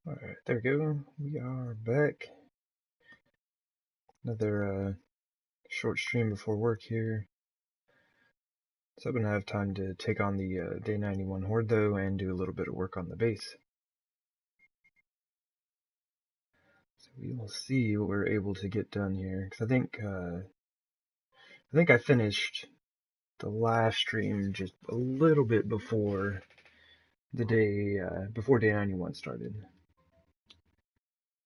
Alright, there we go. We are back. Another short stream before work here. So I'm going to have time to take on the Day 91 Horde though and do a little bit of work on the base. So we will see what we're able to get done here. Because I think I finished the last stream just a little bit before the day, before Day 91 started.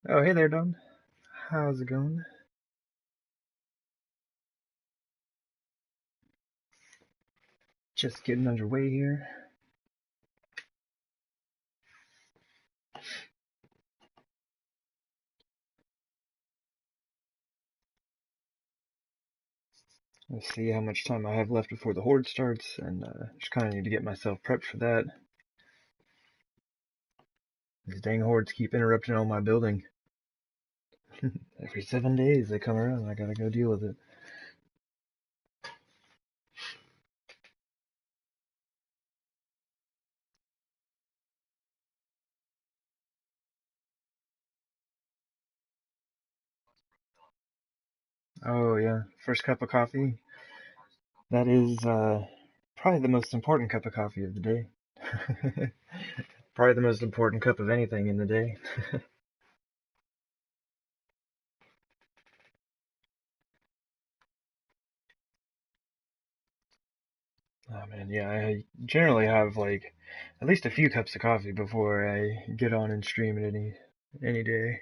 Oh, hey there, Don. How's it going? Just getting underway here. Let's see how much time I have left before the Horde starts, and just kind of need to get myself prepped for that. These dang Hordes keep interrupting all my building. Every 7 days they come around, I gotta go deal with it. Oh yeah, first cup of coffee. That is probably the most important cup of coffee of the day. Probably the most important cup of anything in the day. Oh man, yeah, I generally have like at least a few cups of coffee before I get on and stream it any day.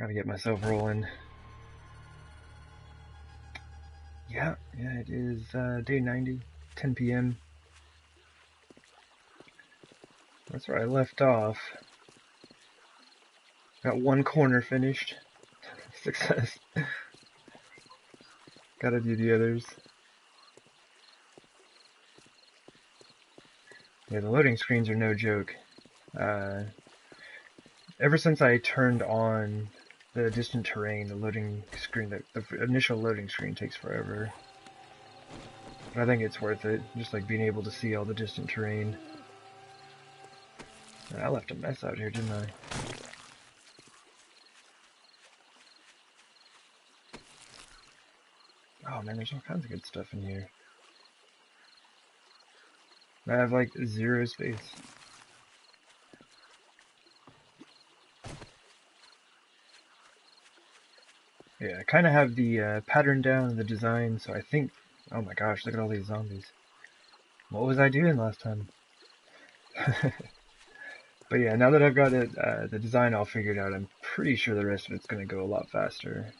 Gotta get myself rolling. Yeah, it is day 90, 10 p.m. That's where I left off. Got one corner finished. Success. Gotta do the others. Yeah, the loading screens are no joke. Ever since I turned on the distant terrain, the loading screen, the initial loading screen takes forever. But I think it's worth it, just like being able to see all the distant terrain. I left a mess out here, didn't I? Oh man, there's all kinds of good stuff in here. I have like 0 space. Yeah, I kind of have the pattern down in the design, so I think... Oh my gosh, look at all these zombies. What was I doing last time? But yeah, now that I've got it, the design all figured out, I'm pretty sure the rest of it's going to go a lot faster.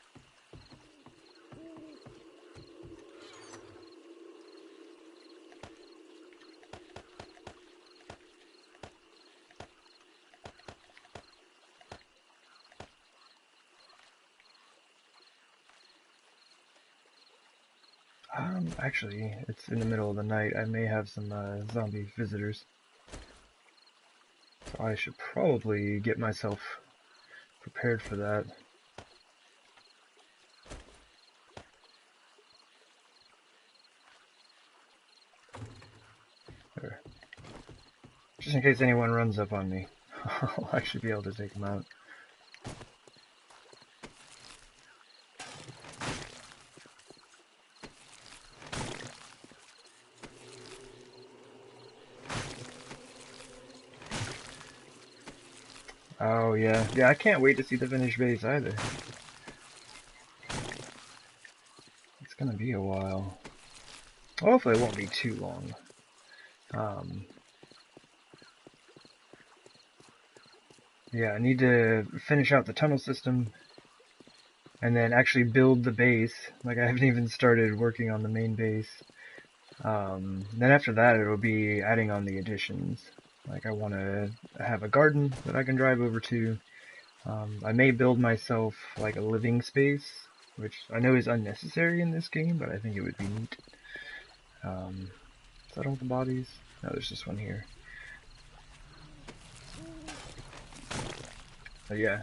Actually, it's in the middle of the night. I may have some zombie visitors. So I should probably get myself prepared for that. There. Just in case anyone runs up on me, I'll actually be able to take them out. Oh yeah, I can't wait to see the finished base either. It's gonna be a while. Hopefully it won't be too long. Yeah, I need to finish out the tunnel system and then actually build the base. Like I haven't even started working on the main base. Then after that it'll be adding on the additions. Like I want to have a garden that I can drive over to. I may build myself like a living space, which I know is unnecessary in this game, but I think it would be neat. Is that all the bodies? No, there's just one here. But yeah,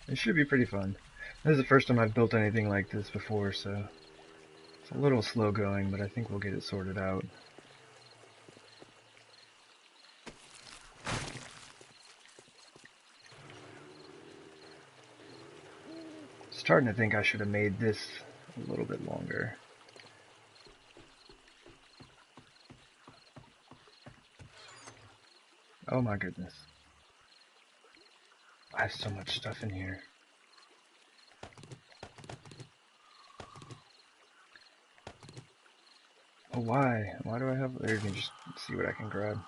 it should be pretty fun. This is the first time I've built anything like this before, so it's a little slow going, but I think we'll get it sorted out. starting to think I should have made this a little bit longer. Oh my goodness. I have so much stuff in here. Oh, why? Why do I have... There, you can just see what I can grab.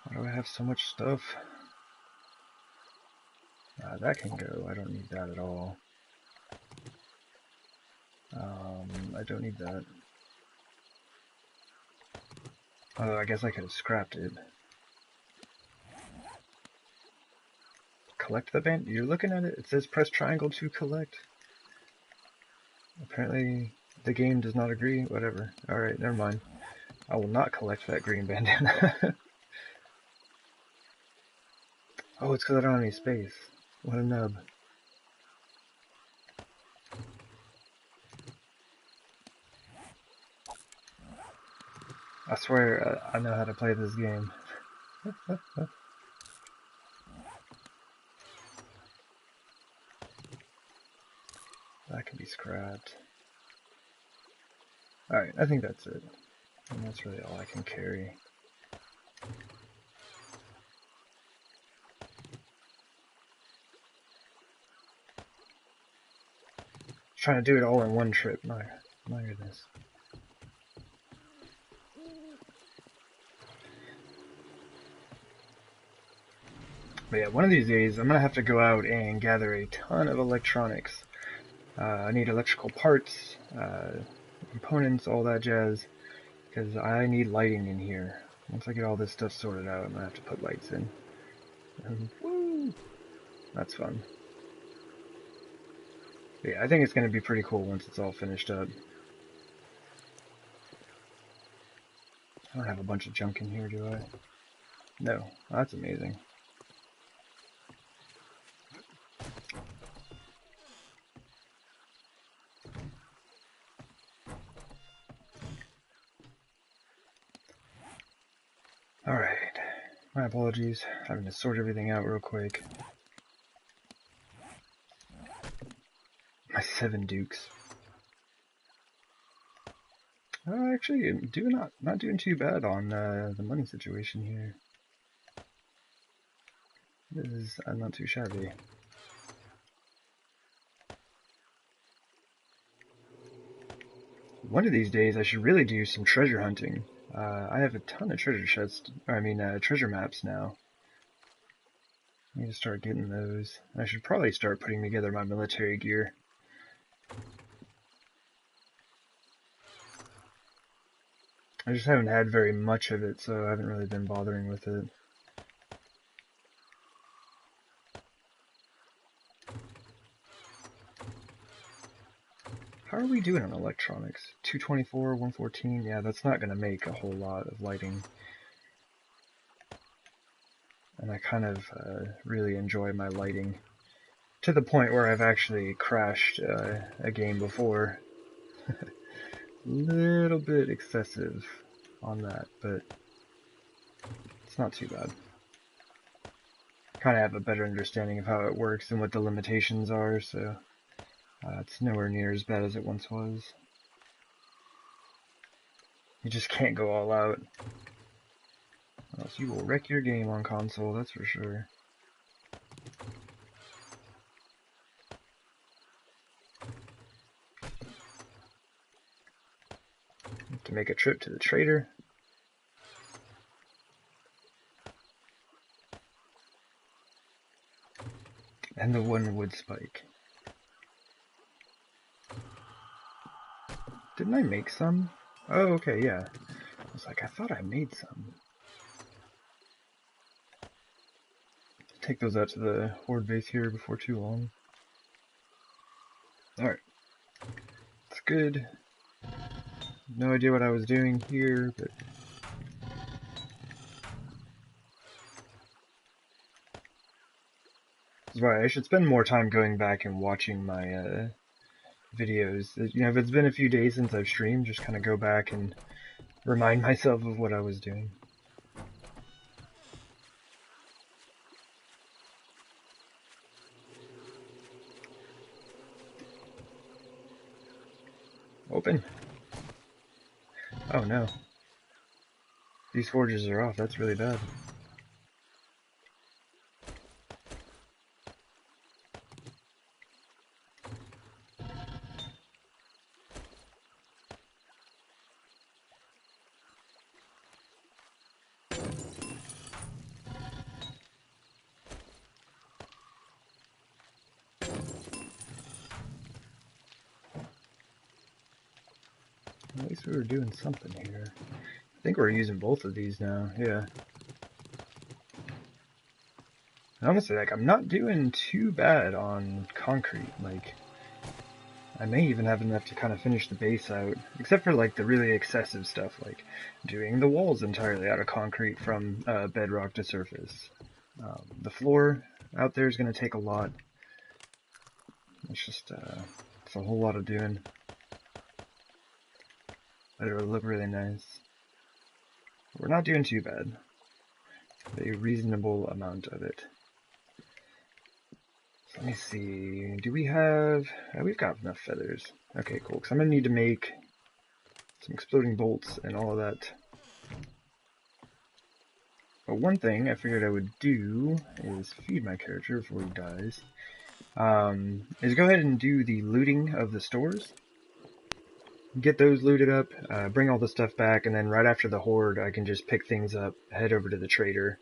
Why do I have so much stuff? That can go. I don't need that at all. I don't need that. Oh, I guess I could have scrapped it. Collect the band? You're looking at it? It says press triangle to collect. Apparently, the game does not agree. Whatever. Alright, never mind. I will not collect that green bandana. Oh, it's because I don't have any space. What a nub. I swear, I know how to play this game. That can be scrapped. Alright, I think that's it. And that's really all I can carry. Trying to do it all in one trip. My goodness. But yeah, one of these days I'm gonna have to go out and gather a ton of electronics. I need electrical parts, components, all that jazz, because I need lighting in here. Once I get all this stuff sorted out, I'm gonna have to put lights in. And woo! That's fun. But yeah, I think it's gonna be pretty cool once it's all finished up. I don't have a bunch of junk in here, do I? No. That's amazing. Alright. My apologies. Having to sort everything out real quick. My 7 dukes. Actually, I'm not doing too bad on the money situation here. This is not too shabby. One of these days, I should really do some treasure hunting. I have a ton of treasure chests. Treasure maps now. I need to start getting those. I should probably start putting together my military gear. I just haven't had very much of it, so I haven't really been bothering with it. How are we doing on electronics? 224, 114? Yeah, that's not going to make a whole lot of lighting. And I kind of really enjoy my lighting. To the point where I've actually crashed a game before. Little bit excessive on that, but it's not too bad. Kind of have a better understanding of how it works and what the limitations are, so it's nowhere near as bad as it once was. You just can't go all out, or else you will wreck your game on console, that's for sure. To make a trip to the trader. And the one wood spike. Didn't I make some? Oh, okay, yeah. I was like, I thought I made some. Take those out to the Horde base here before too long. Alright. It's good. No idea what I was doing here, but... That's right, I should spend more time going back and watching my videos. You know, if it's been a few days since I've streamed, just kind of go back and remind myself of what I was doing. Open! Oh no. These forges are off, that's really bad. At least we were doing something here. I think we're using both of these now, yeah. Honestly, like, I'm not doing too bad on concrete. Like, I may even have enough to kind of finish the base out, except for, like, the really excessive stuff, like doing the walls entirely out of concrete from bedrock to surface. The floor out there is going to take a lot. It's just, it's a whole lot of doing. But it'll look really nice. We're not doing too bad. A reasonable amount of it. Let me see, do we have... Oh, we've got enough feathers. Okay, cool, because I'm going to need to make some exploding bolts and all of that. But one thing I figured I would do is feed my character before he dies. Is go ahead and do the looting of the stores. Get those looted up, bring all the stuff back, and then right after the Horde I can just pick things up, head over to the trader,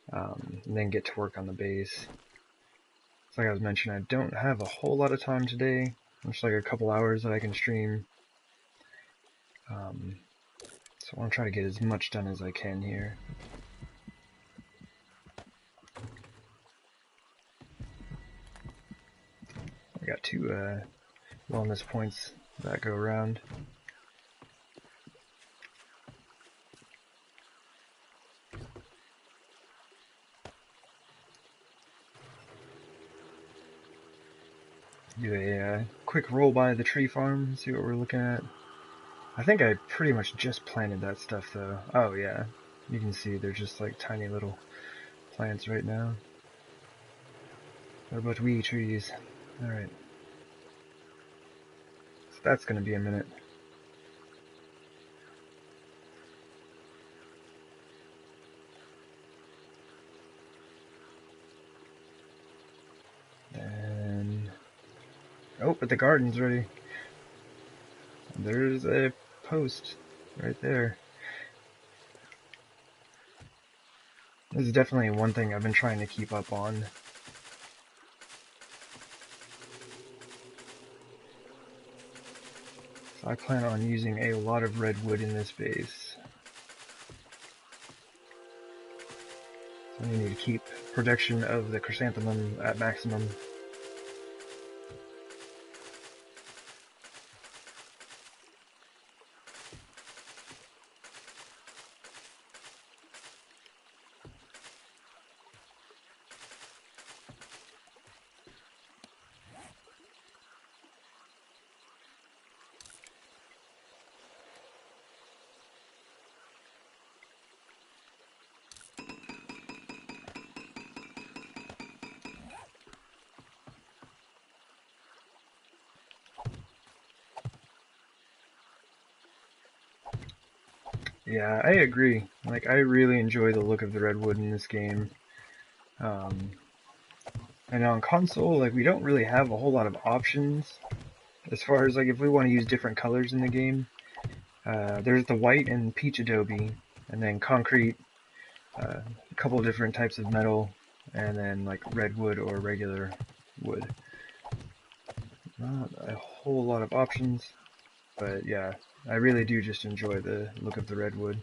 and then get to work on the base. Like I was mentioning, I don't have a whole lot of time today. Just like a couple hours that I can stream. So I want to try to get as much done as I can here. I got 2 wellness points that go around. Do a quick roll by the tree farm, see what we're looking at. I think I pretty much just planted that stuff though. Oh yeah, you can see they're just like tiny little plants right now. What about wee trees? Alright. So that's gonna be a minute. And... oh, but the garden's ready. There's a post right there. This is definitely one thing I've been trying to keep up on. So I plan on using a lot of redwood in this base. So I need to keep production of the chrysanthemum at maximum. Yeah, I agree. Like, I really enjoy the look of the redwood in this game. And on console, like, we don't really have a whole lot of options as far as, like, if we want to use different colors in the game. There's the white and peach adobe, and then concrete, a couple different types of metal, and then, like, redwood or regular wood. Not a whole lot of options, but yeah, I really do just enjoy the look of the redwood.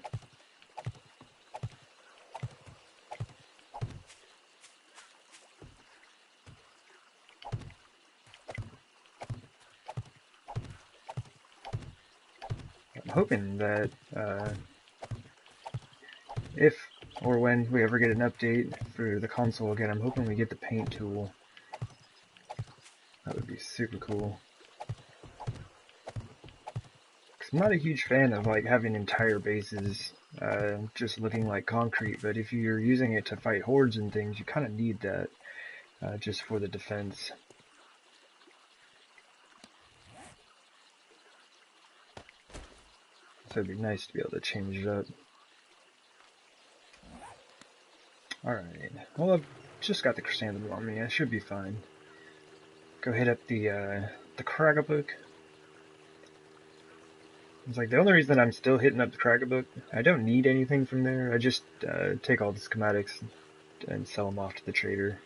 I'm hoping that if or when we ever get an update for the console again, I'm hoping we get the paint tool. That would be super cool. 'Cause I'm not a huge fan of like having entire bases just looking like concrete, but if you're using it to fight hordes and things, you kind of need that just for the defense. So it'd be nice to be able to change it up. Alright, well I've just got the chrysanthemum on me, I should be fine. Go hit up the Cragabook. It's like the only reason I'm still hitting up the Cragabook, I don't need anything from there, I just take all the schematics and sell them off to the trader.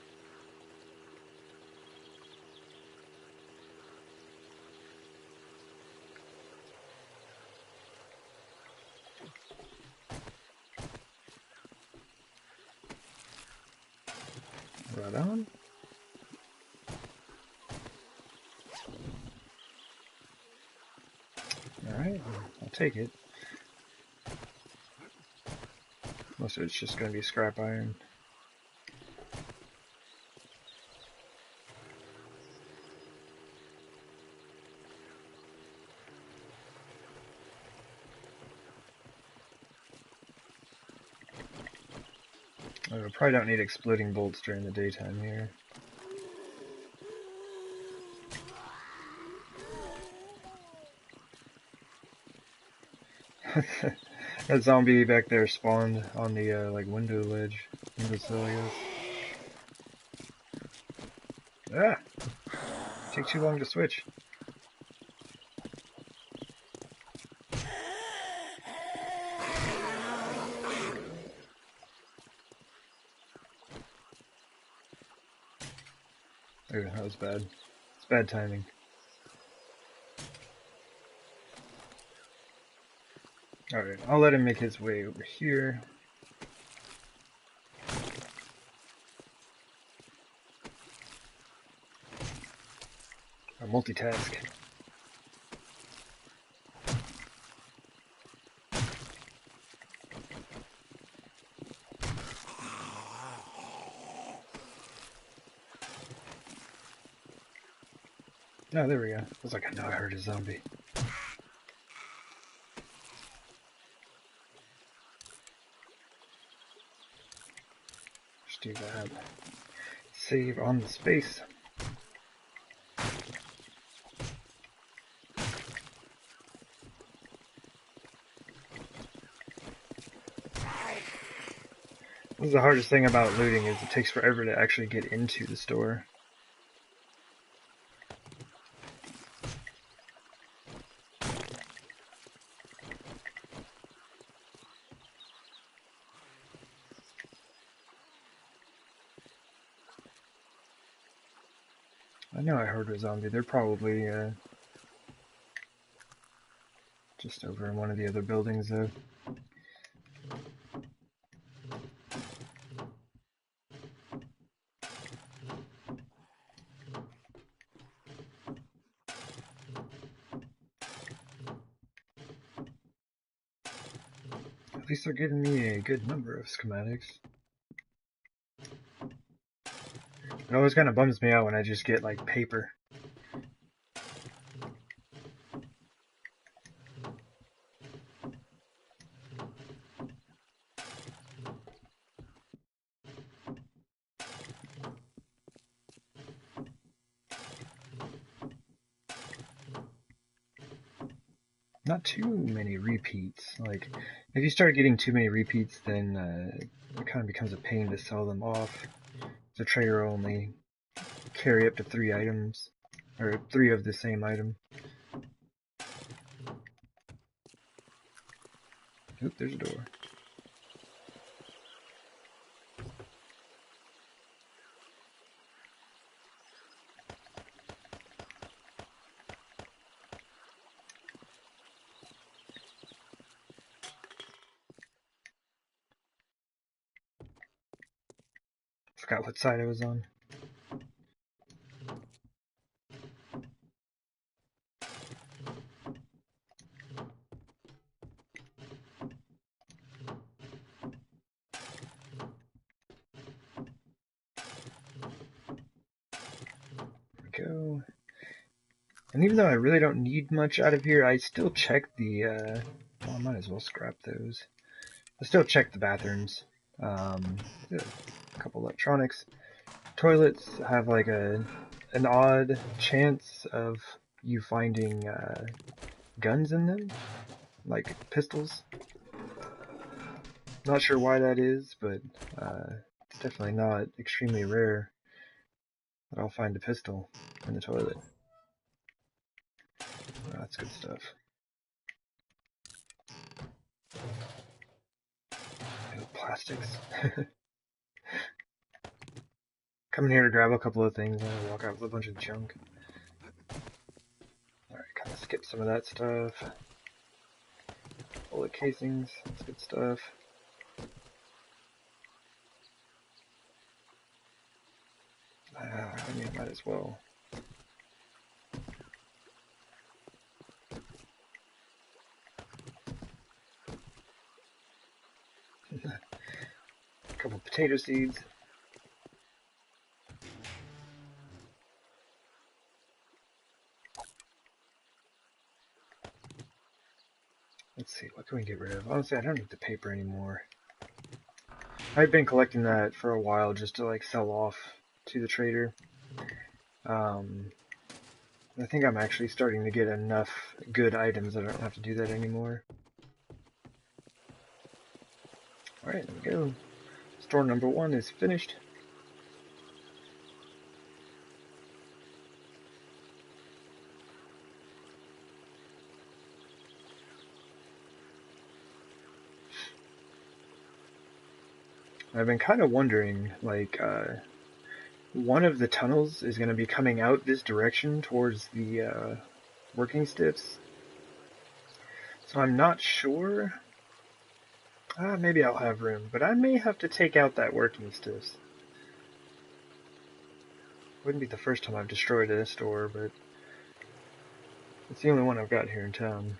Right on. Alright, I'll take it. Most of it's just going to be scrap iron. I probably don't need exploding bolts during the daytime here. That zombie back there spawned on the like window ledge, windowsill, I guess. Ah! Take too long to switch. Oh, that was bad. It's bad timing. Alright, I'll let him make his way over here. I'll multitask. Oh, there we go. I was like, I know I heard a zombie. Just do that. Save on the space. This is the hardest thing about looting, is it takes forever to actually get into the store. I know I heard a zombie. They're probably just over in one of the other buildings, though. At least they're giving me a good number of schematics. It always kind of bums me out when I just get, like, paper. Not too many repeats. Like, if you start getting too many repeats, then it kind of becomes a pain to sell them off. The trader will only carry up to 3 items, or 3 of the same item. Oop, there's a door. Forgot what side I was on. Go. And even though I really don't need much out of here, I still check the, well, I might as well scrap those. I still check the bathrooms. A couple electronics. Toilets have like an odd chance of you finding guns in them. like pistols. Not sure why that is, but it's definitely not extremely rare that I'll find a pistol in the toilet. Oh, that's good stuff. Oh, plastics. Coming here to grab a couple of things and I walk out with a bunch of junk. Alright, kind of skip some of that stuff. Bullet casings, that's good stuff. I mean, I might as well. A couple potato seeds. Let's see, what can we get rid of? Honestly, I don't need the paper anymore. I've been collecting that for a while just to like sell off to the trader. I think I'm actually starting to get enough good items that I don't have to do that anymore. Alright, there we go. Store number 1 is finished. I've been kind of wondering, like, one of the tunnels is going to be coming out this direction towards the working stiffs. So I'm not sure. Maybe I'll have room, but I may have to take out that working stiffs. Wouldn't be the first time I've destroyed a store, but it's the only one I've got here in town.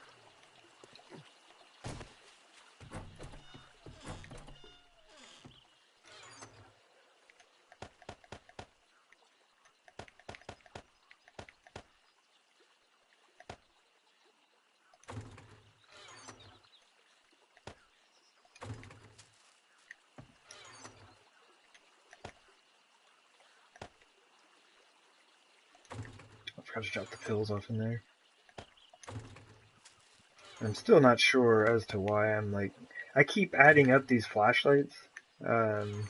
I forgot to drop the pills off in there. I'm still not sure as to why I keep adding up these flashlights, and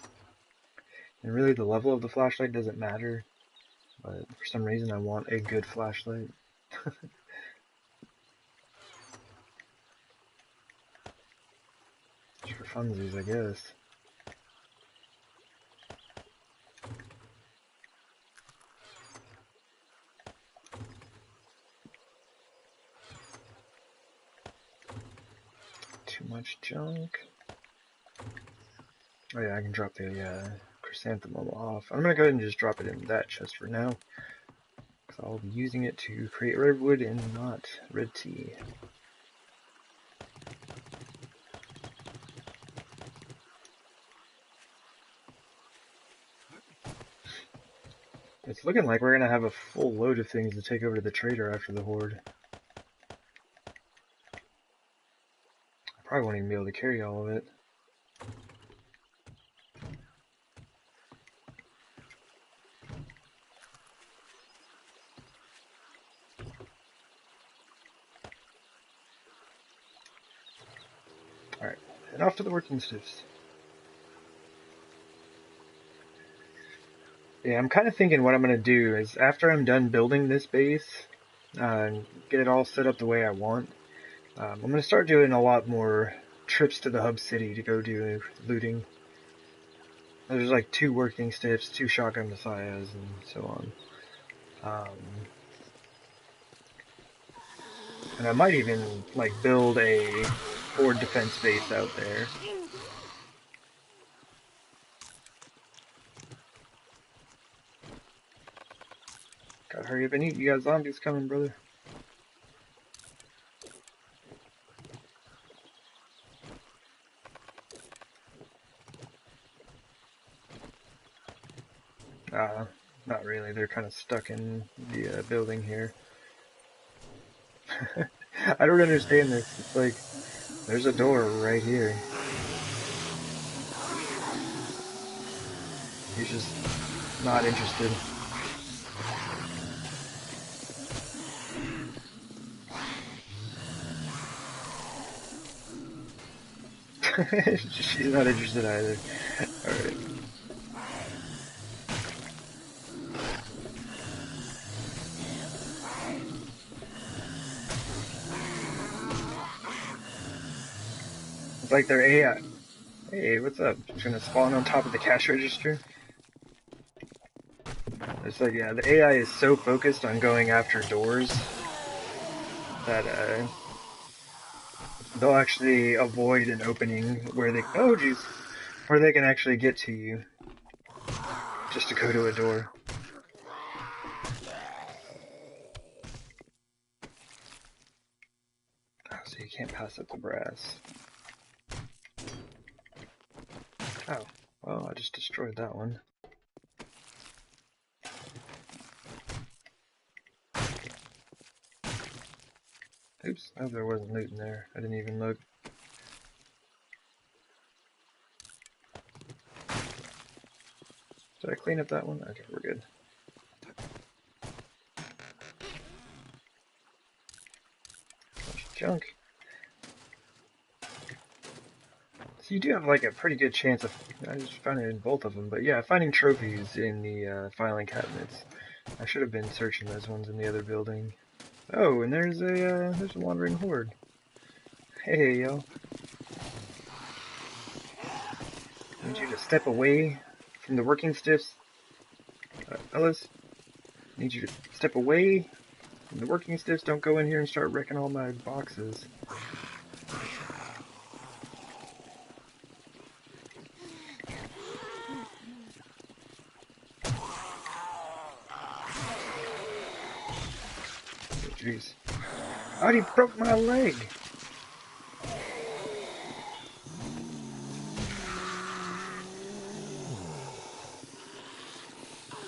really the level of the flashlight doesn't matter, but for some reason I want a good flashlight. Just for funsies, I guess. Too much junk. Oh yeah, I can drop the chrysanthemum off. I'm gonna go ahead and just drop it in that chest for now, because I'll be using it to create redwood and not red tea. It's looking like we're gonna have a full load of things to take over to the trader after the horde. I probably won't even be able to carry all of it. Alright, and off to the working stiffs. Yeah, I'm kind of thinking what I'm going to do is after I'm done building this base, and get it all set up the way I want, I'm going to start doing a lot more trips to the hub city to go do looting. There's like 2 working stiffs, 2 shotgun messiahs, and so on. And I might even like build a horde defense base out there. Gotta hurry up and eat, you got zombies coming, brother. Not really, they're kind of stuck in the building here. I don't understand this, it's like, there's a door right here. He's just not interested. She's not interested either. Alright. It's like their AI. Hey, what's up? Just gonna spawn on top of the cash register? It's like, yeah, the AI is so focused on going after doors that they'll actually avoid an opening where they, oh jeez, where they can actually get to you just to go to a door. Oh, so you can't pass up the brass. Oh, well, I just destroyed that one. Oops, I hope there wasn't loot in there. I didn't even look. Did I clean up that one? Okay, we're good. Bunch of junk. So you do have like a pretty good chance of, I just found it in both of them, but yeah, finding trophies in the filing cabinets. I should have been searching those ones in the other building. Oh, and there's a wandering horde. Hey, yo. I need you to step away from the working stiffs. Ellis, I need you to step away from the working stiffs. Don't go in here and start wrecking all my boxes. Oh, jeez. Oh, he broke my leg!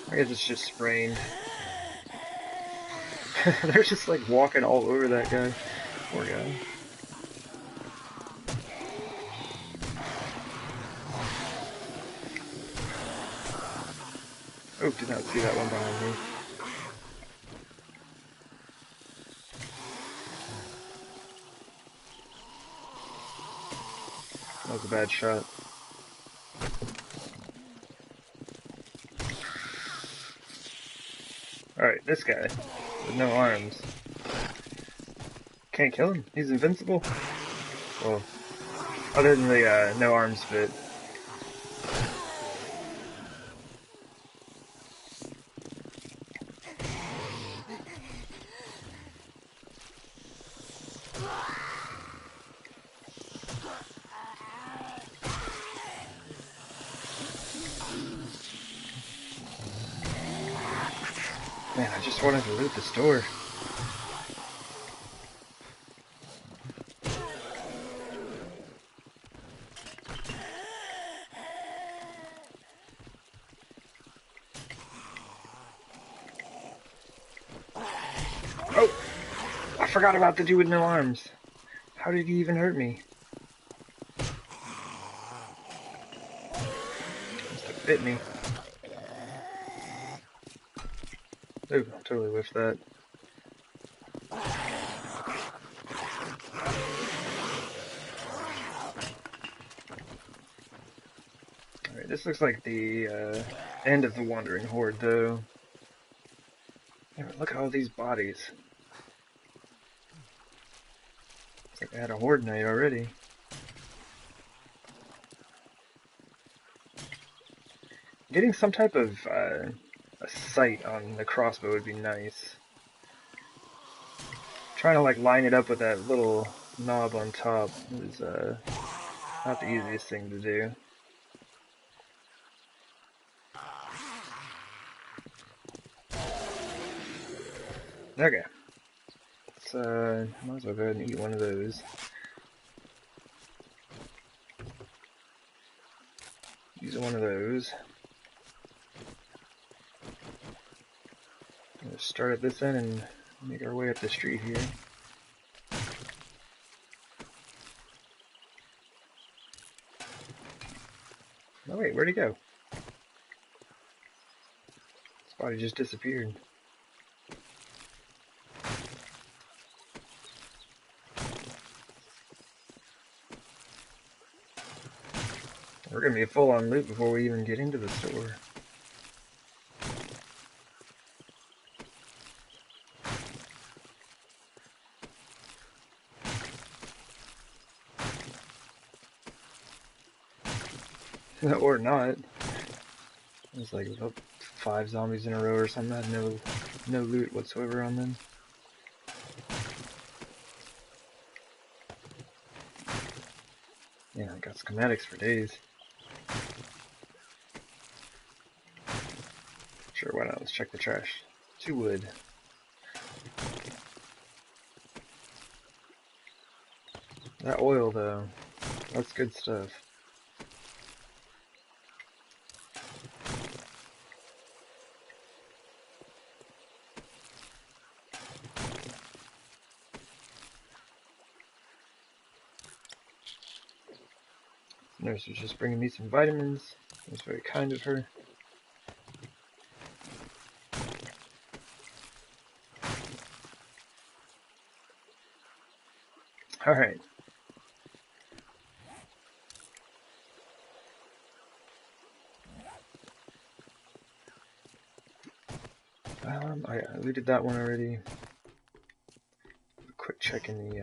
I guess it's just sprained. They're just like walking all over that guy. Poor guy. Oh, did not see that one behind me. That was a bad shot. Alright, this guy with no arms. Can't kill him. He's invincible. Well, other than the no arms bit. Man, I just wanted to loot the store. Oh! I forgot about the dude with no arms. How did he even hurt me? Must have bit me. Ooh, I totally whiffed that. Alright, this looks like the end of the Wandering Horde, though. Yeah, look at all these bodies. It's like I had a Horde night already. Getting some type of a sight on the crossbow would be nice. Trying to like line it up with that little knob on top is not the easiest thing to do. Okay. Let's might as well go ahead and eat one of those. Use one of those. Let's start at this end and make our way up the street here. Oh wait, where'd he go? His body just disappeared. We're gonna be full on loot before we even get into the store. Or not. There's like 5 zombies in a row or something. I had no loot whatsoever on them. Yeah, I got schematics for days. Sure, why not? Let's check the trash. 2 wood. That oil, though, that's good stuff. The nurse was just bringing me some vitamins. It was very kind of her. Alright. I looted that one already. Quick check in the,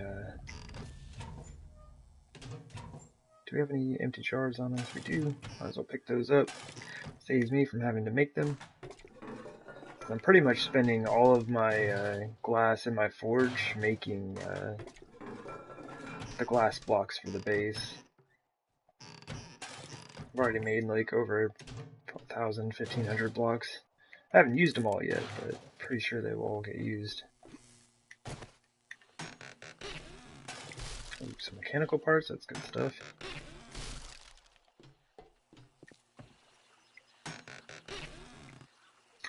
do we have any empty jars on us? We do. Might as well pick those up. Saves me from having to make them. I'm pretty much spending all of my glass in my forge making the glass blocks for the base. I've already made like over 1,000, 1,500 blocks. I haven't used them all yet, but pretty sure they will all get used. Ooh, some mechanical parts, that's good stuff.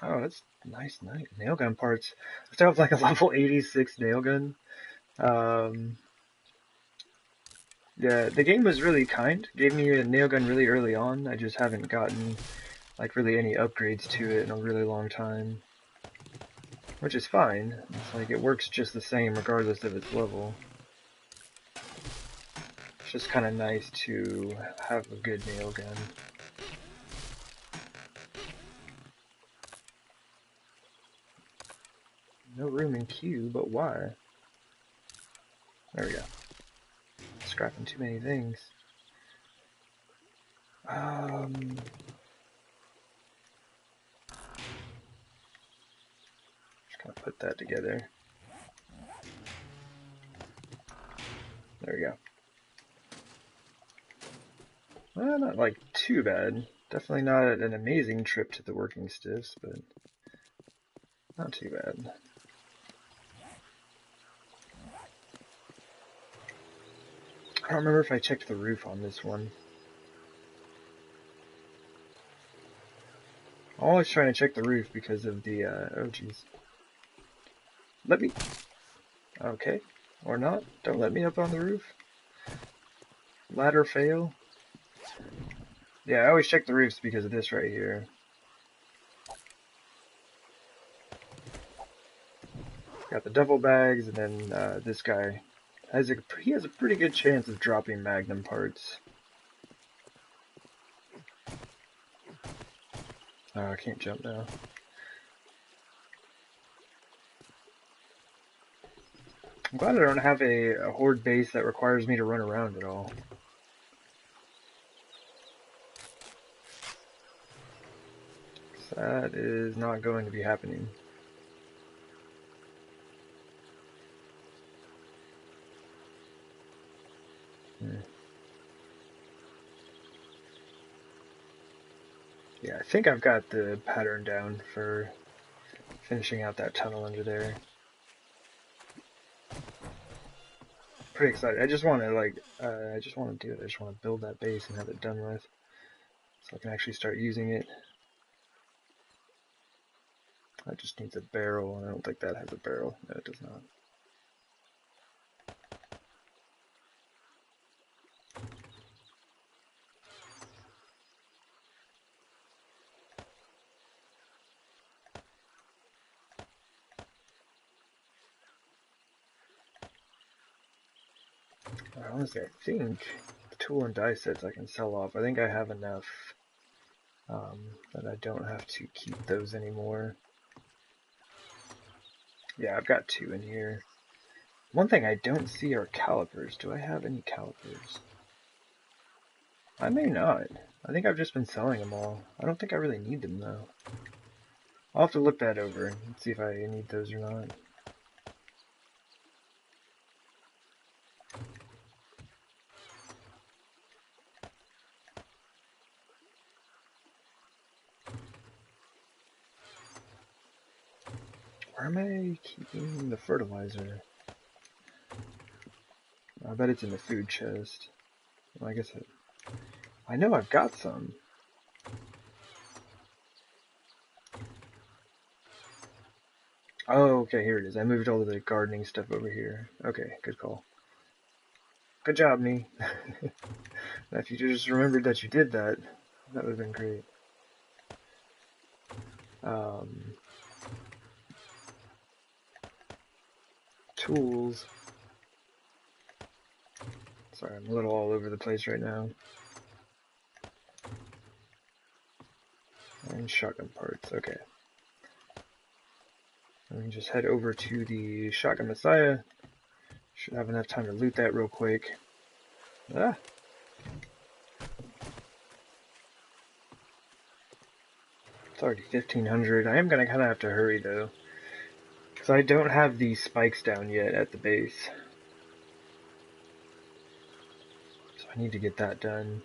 Oh, that's nice nail gun parts. I still have like a level 86 nail gun. Yeah, the game was really kind. Gave me a nail gun really early on. I just haven't gotten like really any upgrades to it in a really long time. Which is fine. It's like it works just the same regardless of its level. It's just kind of nice to have a good nail gun. No room in queue, but why? There we go. Scrapping too many things. Just gonna put that together. There we go. Well, not like too bad. Definitely not an amazing trip to the working stiffs, but not too bad. I don't remember if I checked the roof on this one. I'm always trying to check the roof because of the, oh jeez. Let me... Okay. Or not. Don't let me up on the roof. Ladder fail. Yeah, I always check the roofs because of this right here. Got the duffel bags, and then this guy has a pretty good chance of dropping magnum parts. Oh, I can't jump now. I'm glad I don't have a horde base that requires me to run around at all. That is not going to be happening. Yeah, I think I've got the pattern down for finishing out that tunnel under there. Pretty excited. I just want to like, I just want to do it. I just want to build that base and have it done with, so I can actually start using it. That just needs a barrel, and I don't think that has a barrel. No, it does not. Honestly, I think the tool and die sets I can sell off. I think I have enough that I don't have to keep those anymore. Yeah, I've got 2 in here. One thing I don't see are calipers. Do I have any calipers? I may not. I think I've just been selling them all. I don't think I really need them though. I'll have to look that over and see if I need those or not. Where am I keeping the fertilizer? I bet it's in the food chest. Well, I guess I know I've got some. Oh, okay, here it is. I moved all of the gardening stuff over here. Okay, good call. Good job, me. If you just remembered that you did that, that would have been great. Tools. Sorry, I'm a little all over the place right now. And shotgun parts, okay. We can just head over to the Shotgun Messiah. Should have enough time to loot that real quick. Ah! It's already 1500. I am gonna kind of have to hurry though, because I don't have the spikes down yet at the base. So I need to get that done.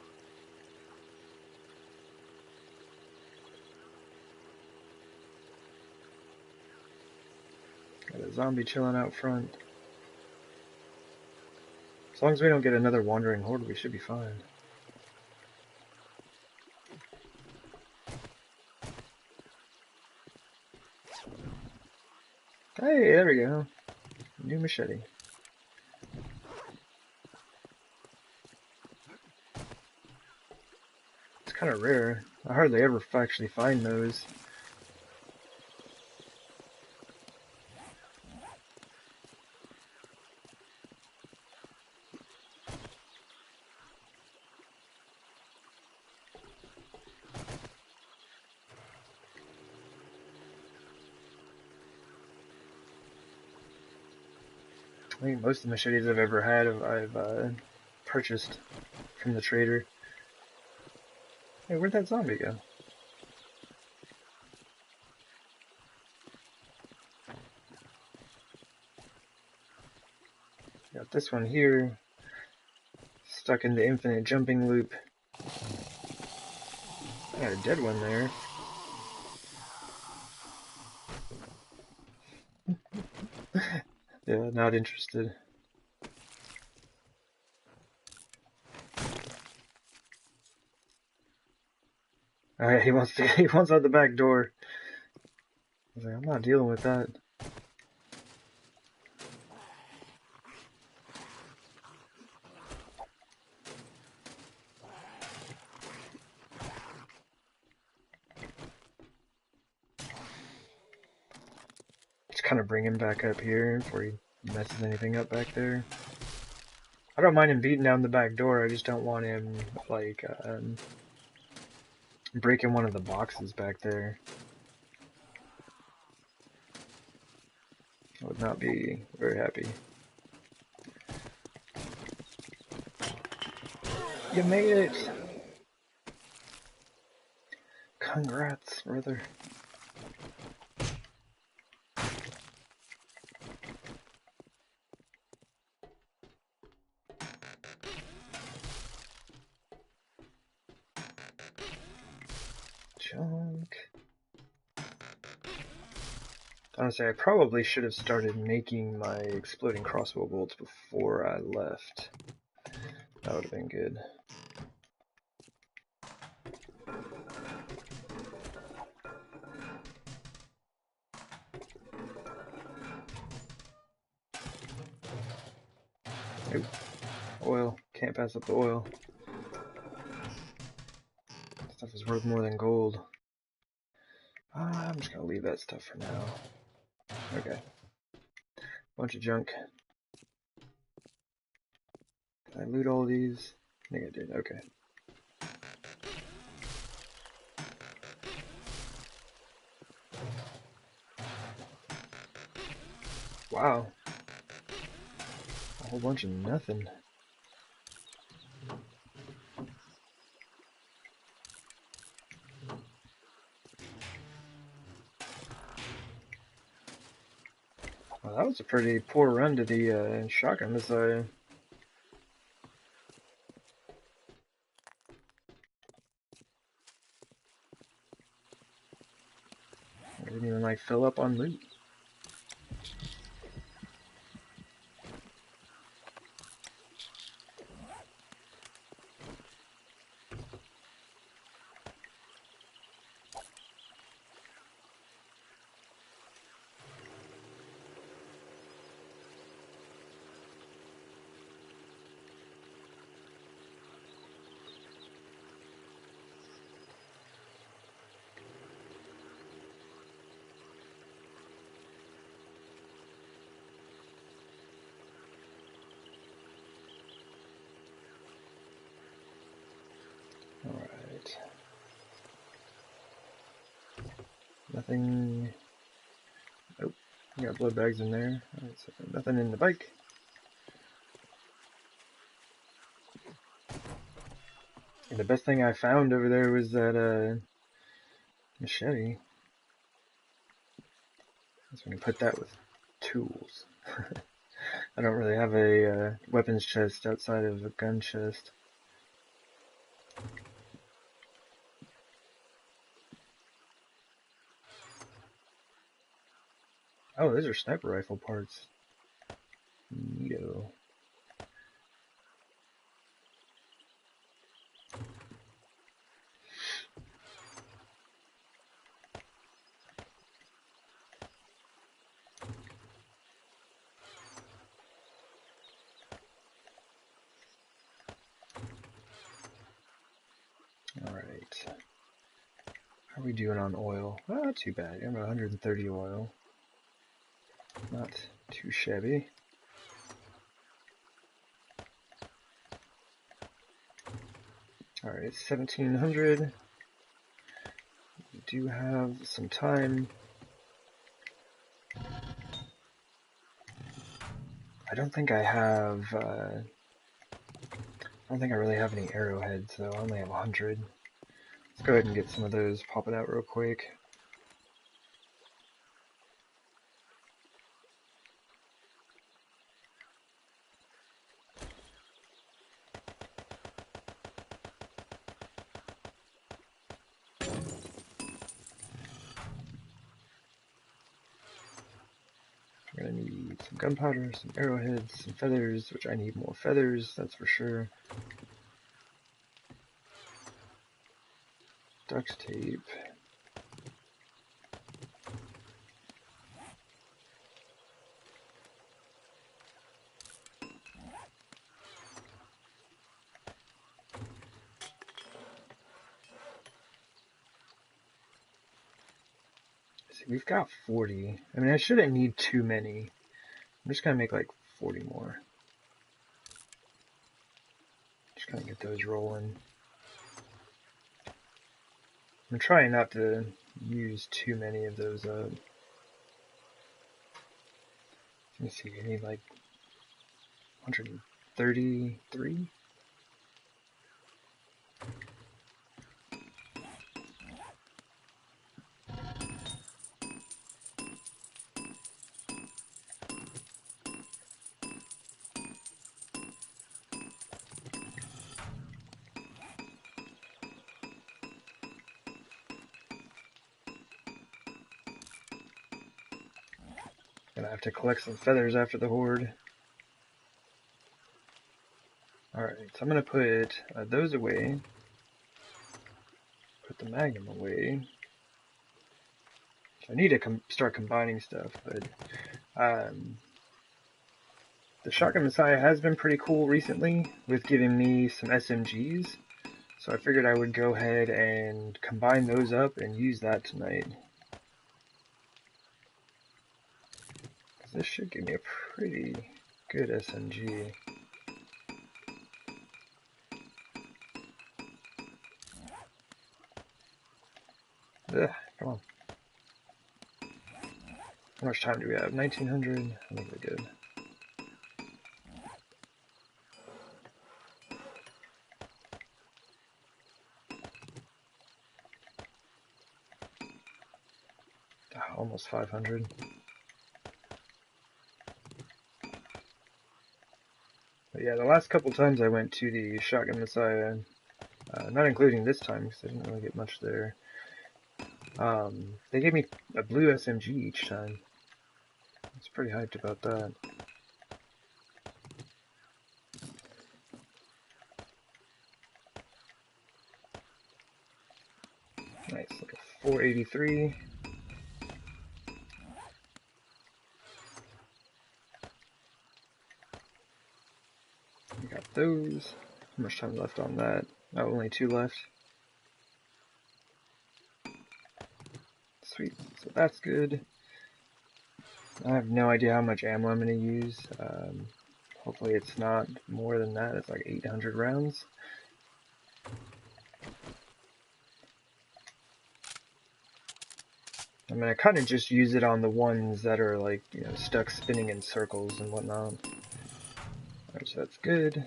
Got a zombie chilling out front. As long as we don't get another wandering horde, we should be fine. Hey, there we go. New machete. It's kind of rare. I hardly ever actually find those. I think most of the machetes I've ever had I've purchased from the trader. Hey, where'd that zombie go? Got this one here, stuck in the infinite jumping loop. I got a dead one there. Yeah, not interested. Alright, he wants out the back door. I was like, I'm not dealing with that. Just kind of bring him back up here before he messes anything up back there. I don't mind him beating down the back door, I just don't want him, like, breaking one of the boxes back there. I would not be very happy. You made it! Congrats, brother. Junk. Honestly, I probably should have started making my exploding crossbow bolts before I left. That would have been good. Nope. Oil. Can't pass up the oil. Stuff is worth more than gold. I'm just gonna leave that stuff for now. Okay. Bunch of junk. Can I loot all these? I think I did, okay. Wow. A whole bunch of nothing. Well, that was a pretty poor run to the shotgun missile. I didn't even like fill up on loot. Alright. Nothing. Oh, we got blood bags in there. Alright, so nothing in the bike. And the best thing I found over there was that machete. So we can put that with tools. I don't really have a weapons chest outside of a gun chest. Oh, those are sniper rifle parts. Neato. Alright. How are we doing on oil? Oh, not too bad. I'm at 130 oil. Not too shabby. Alright, it's 1700. We do have some time. I don't think I have, I don't think I really have any arrowheads, so I only have 100. Let's go ahead and get some of those, pop it out real quick. We're gonna need some gunpowder, some arrowheads, some feathers, which I need more feathers, that's for sure. Duct tape. See, we've got 40. I mean, I shouldn't need too many. I'm just gonna make like 40 more. Just gonna get those rolling. I'm trying not to use too many of those up. Let me see, I need like 133? Gonna have to collect some feathers after the horde. Alright, so I'm gonna put those away. Put the magnum away. So I need to start combining stuff, but the shotgun messiah has been pretty cool recently with giving me some SMGs. So I figured I would go ahead and combine those up and use that tonight. Because this should give me a pretty good SMG. Ugh, come on. How much time do we have? 1900? I think we're good. Almost 500. But yeah, the last couple times I went to the Shotgun Messiah, not including this time because I didn't really get much there, they gave me a blue SMG each time. I was pretty hyped about that. Nice, like a 483. We got those. How much time left on that? Oh, only 2 left. Sweet, so that's good. I have no idea how much ammo I'm going to use. Hopefully it's not more than that. It's like 800 rounds. I'm going to kind of just use it on the ones that are like, you know, stuck spinning in circles and whatnot. Alright, so that's good.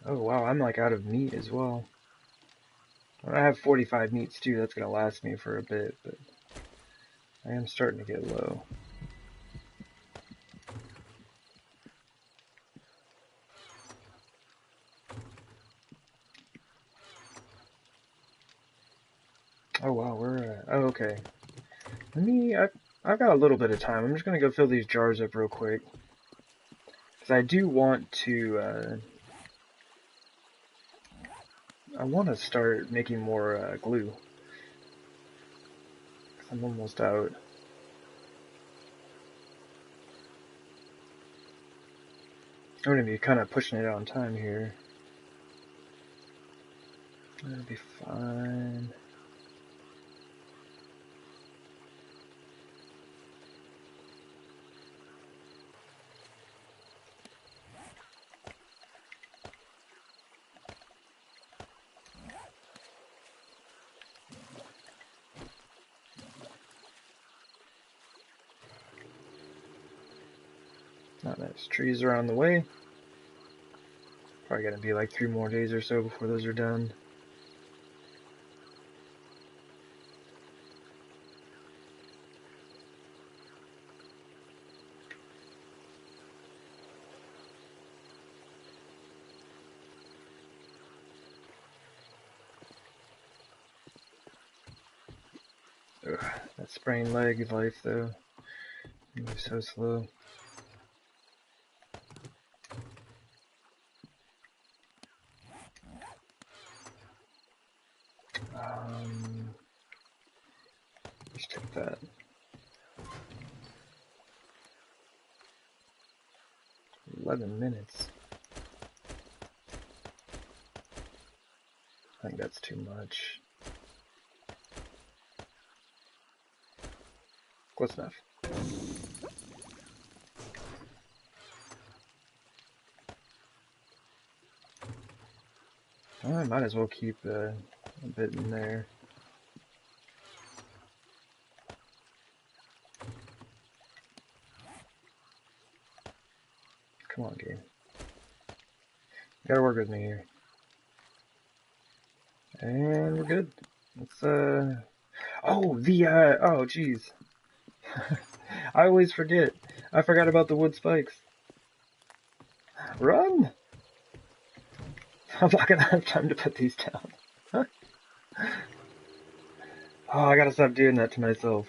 Oh wow, I'm like out of meat as well. I have 45 meats too, that's going to last me for a bit, but I am starting to get low. Oh wow, oh okay. I've got a little bit of time. I'm just going to go fill these jars up real quick. Because I do want to, I want to start making more glue. I'm almost out. I'm going to be kind of pushing it on time here. That'll be fine. Oh, nice. Trees are on the way. Probably going to be like 3 more days or so before those are done. Ugh, that sprained leg life though. It moves so slow. Let's take that. 11 minutes. I think that's too much. Close enough. Oh, I might as well keep a bit in there. Come on, game. You gotta work with me here. And we're good. Let's, oh, oh, jeez. I always forget. I forgot about the wood spikes. Run! I'm not gonna have time to put these down. Oh, I gotta stop doing that to myself.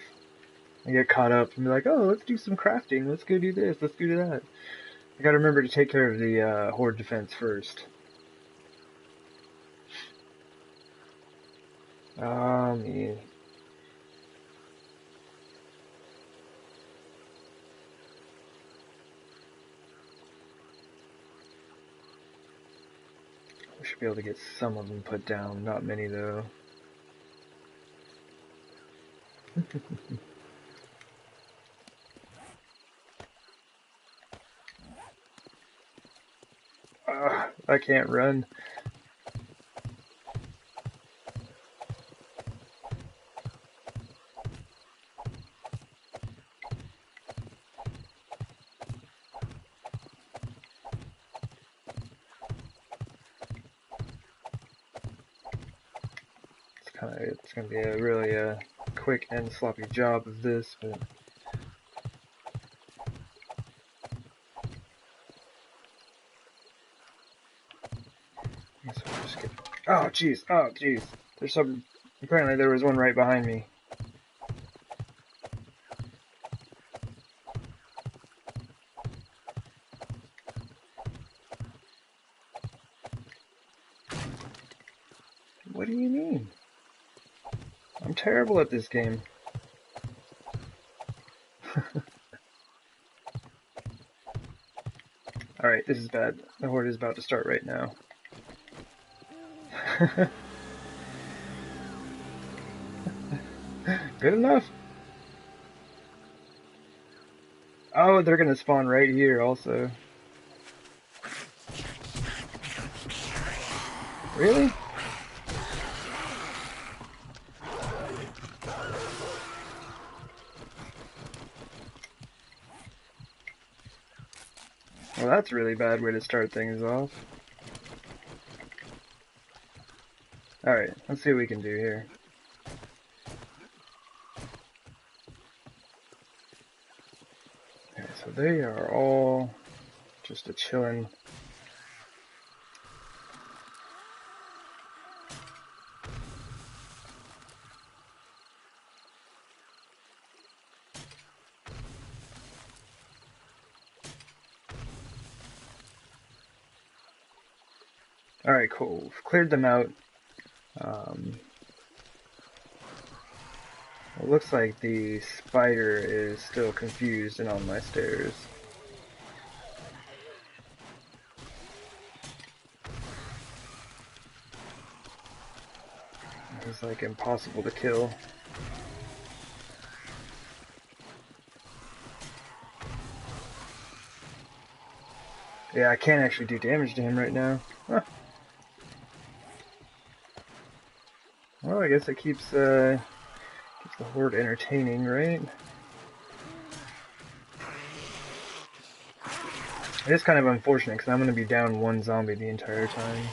I get caught up and be like, oh, let's do some crafting. Let's go do this. Let's do that. I gotta remember to take care of the Horde defense first. Oh, man. We should be able to get some of them put down. Not many, though. I can't run. It's gonna be a really quick and sloppy job of this, but I guess we'll just get. Oh jeez! Oh jeez! There's some. Apparently there was one right behind me. What do you mean? I'm terrible at this game. Alright, this is bad. The Horde is about to start right now. Good enough. Oh, they're gonna spawn right here also. Really? Well, that's a really bad way to start things off. Alright, let's see what we can do here. Okay, so they are all just a chillin'. Alright, cool. We've cleared them out. It looks like the spider is still confused and on my stairs. He's like impossible to kill. Yeah, I can't actually do damage to him right now. Huh. Well, I guess it keeps the Horde entertaining, right? It is kind of unfortunate because I'm going to be down one zombie the entire time.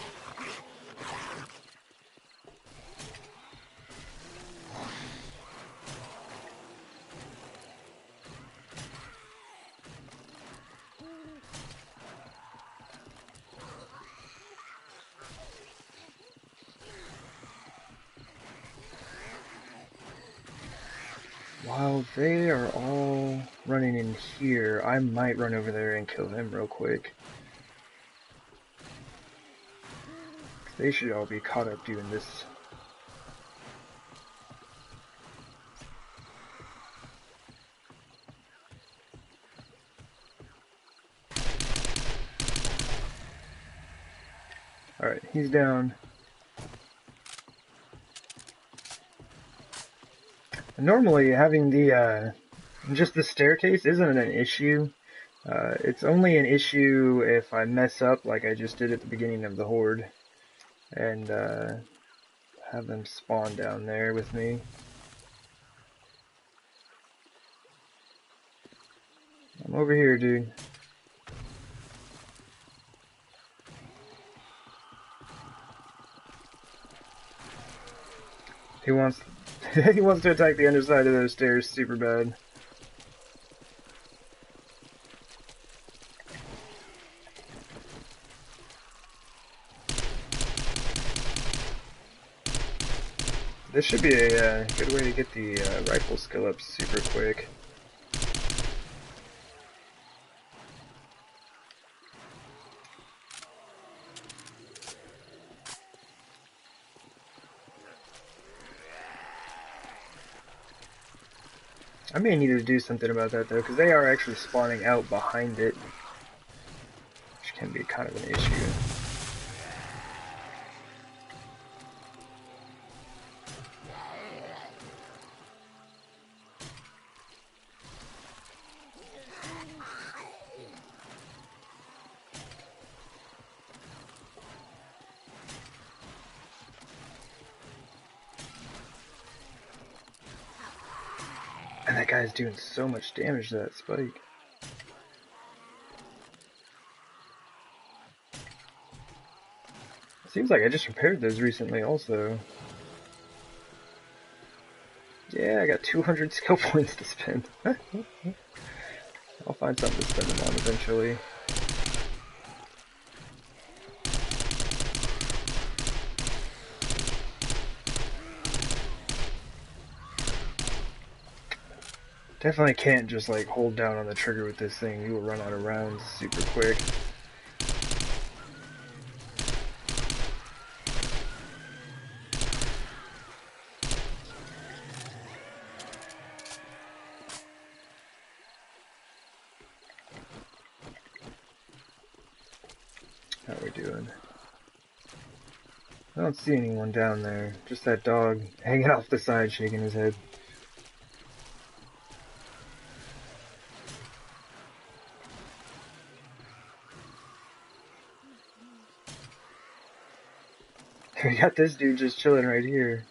While they are all running in here, I might run over there and kill them real quick. They should all be caught up doing this. Alright, he's down. Normally, having just the staircase isn't an issue. It's only an issue if I mess up like I just did at the beginning of the Horde. And have them spawn down there with me. I'm over here, dude. He wants he wants to attack the underside of those stairs super bad. This should be a good way to get the rifle skill up super quick. I may need to do something about that though, because they are actually spawning out behind it, which can be kind of an issue. that guy's doing so much damage to that spike. Seems like I just repaired those recently also. Yeah, I got 200 skill points to spend. I'll find something to spend them on eventually. Definitely can't just like hold down on the trigger with this thing. You will run out of rounds super quick. How are we doing? I don't see anyone down there. Just that dog hanging off the side, shaking his head. We got this dude just chilling right here.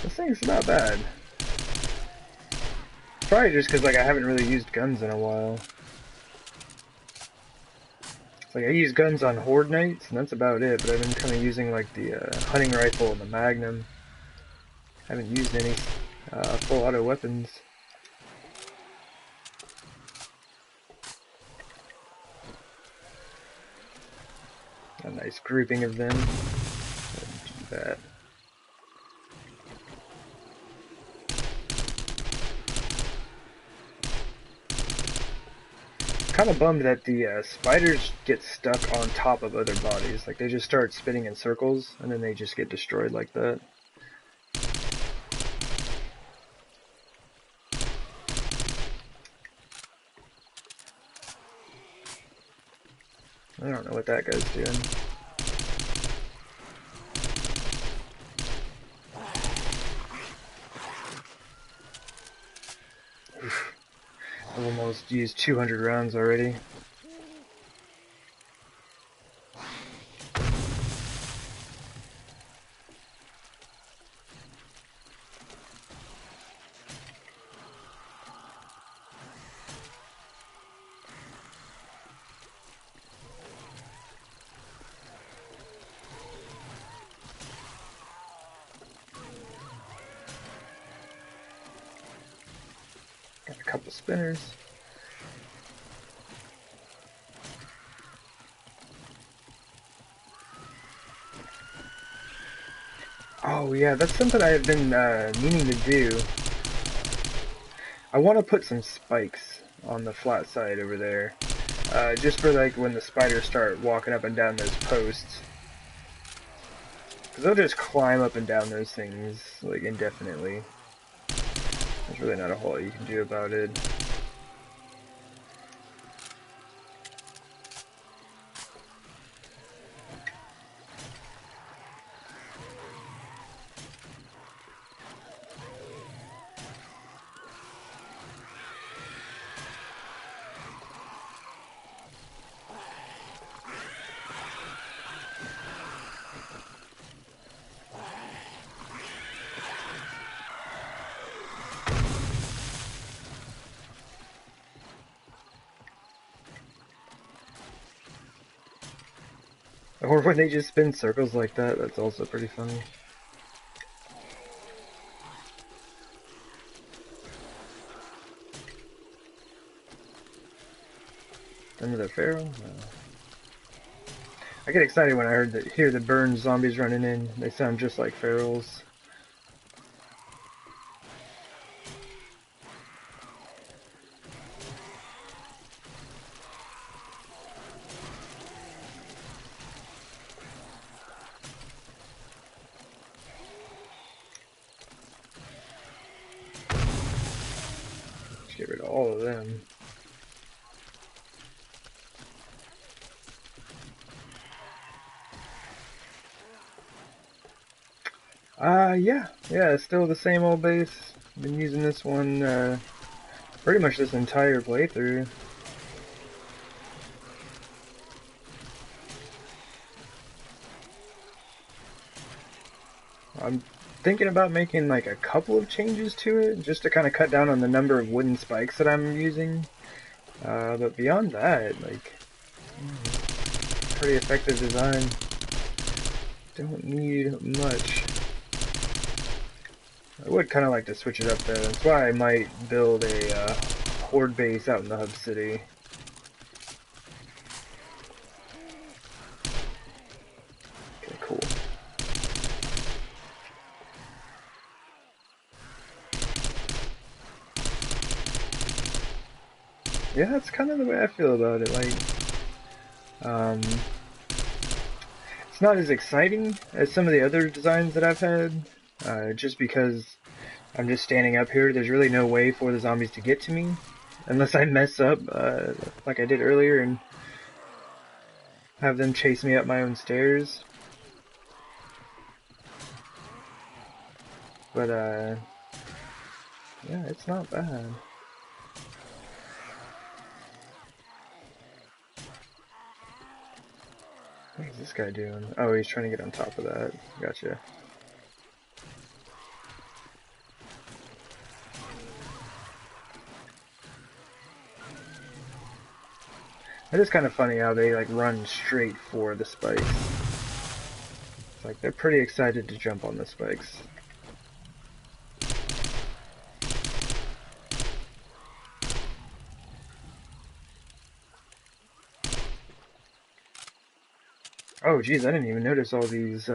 This thing's not bad. Probably just because like I haven't really used guns in a while. Like I use guns on Horde nights, and that's about it. But I've been kind of using like the hunting rifle and the Magnum. I haven't used any full auto weapons. A nice grouping of them. Do that. Kind of bummed that the spiders get stuck on top of other bodies. Like they just start spinning in circles, and then they just get destroyed like that. I don't know what that guy's doing. Oof. I've almost used 200 rounds already. Got a couple spinners. Oh yeah, that's something I have been meaning to do. I want to put some spikes on the flat side over there. Just for like when the spiders start walking up and down those posts. Because they'll just climb up and down those things like indefinitely. There's really not a whole lot you can do about it. Or when they just spin circles like that, that's also pretty funny. Another feral? No. I get excited when I hear the burn zombies running in. They sound just like ferals. Just get rid of all of them. Yeah, it's still the same old base. Been using this one, pretty much this entire playthrough. I'm thinking about making like a couple of changes to it, just to kind of cut down on the number of wooden spikes that I'm using. But beyond that, like, pretty effective design. Don't need much. I would kind of like to switch it up though. That's why I might build a Horde base out in the hub city. Okay, cool. Yeah, that's kind of the way I feel about it. Like, it's not as exciting as some of the other designs that I've had, just because I'm just standing up here. There's really no way for the zombies to get to me, unless I mess up, like I did earlier, and have them chase me up my own stairs. But, yeah, it's not bad. What is this guy doing? Oh, he's trying to get on top of that. Gotcha. It is kind of funny how they like run straight for the spikes. It's like they're pretty excited to jump on the spikes. Oh geez, I didn't even notice all these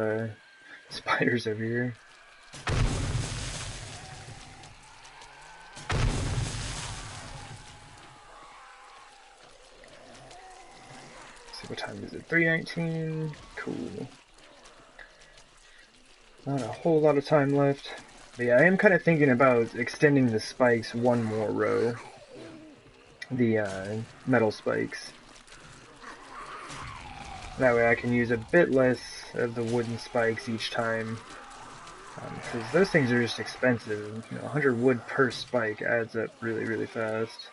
spiders over here. Let's see, what time is it? 3:19. Cool. Not a whole lot of time left. But yeah, I am kind of thinking about extending the spikes one more row. The metal spikes. That way I can use a bit less of the wooden spikes each time. Because those things are just expensive. You know, 100 wood per spike adds up really, really fast.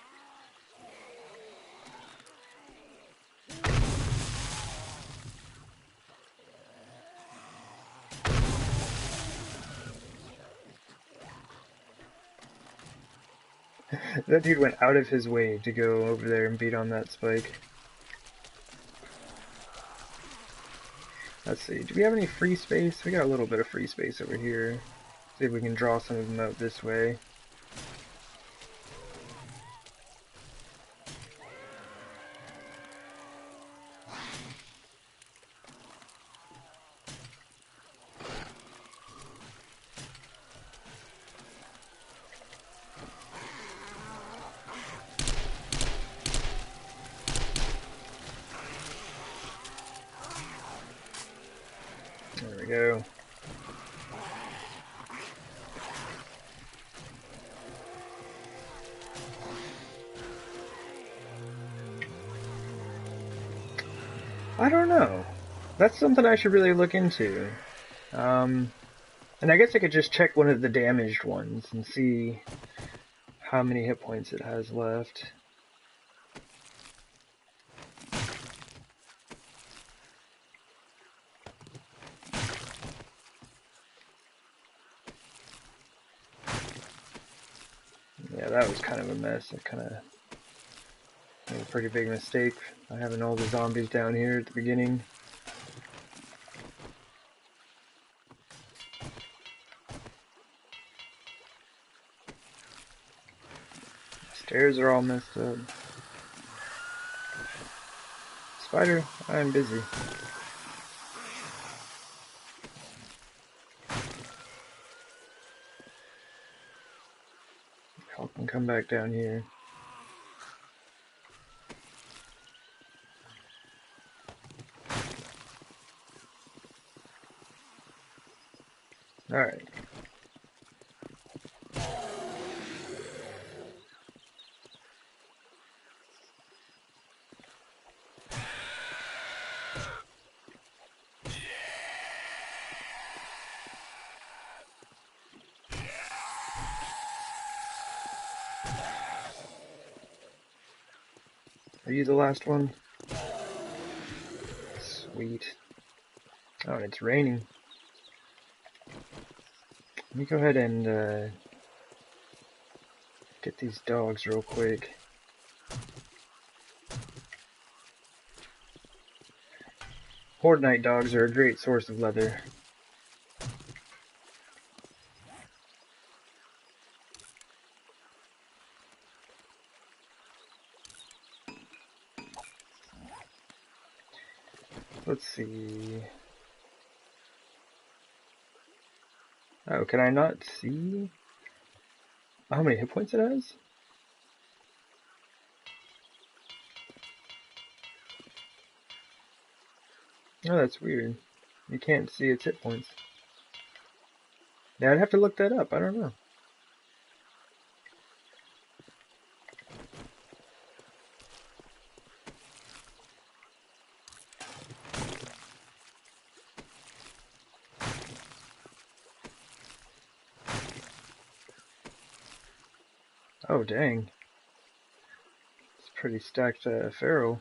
That dude went out of his way to go over there and beat on that spike. Let's see, do we have any free space? We got a little bit of free space over here. See if we can draw some of them out this way. There we go. I don't know. That's something I should really look into. And I guess I could just check one of the damaged ones and see how many hit points it has left. Yeah, that was kind of a mess. I kind of made a pretty big mistake by having all the zombies down here at the beginning. Stairs are all messed up. Spider, I'm busy. Y'all can come back down here. Alright. Are you the last one? Sweet. Oh, and it's raining. Let me go ahead and get these dogs real quick. Horde night dogs are a great source of leather. Let's see. Oh, can I not see how many hit points it has? Oh, that's weird. You can't see its hit points. Yeah, I'd have to look that up. I don't know. Oh, dang. It's pretty stacked Pharaoh.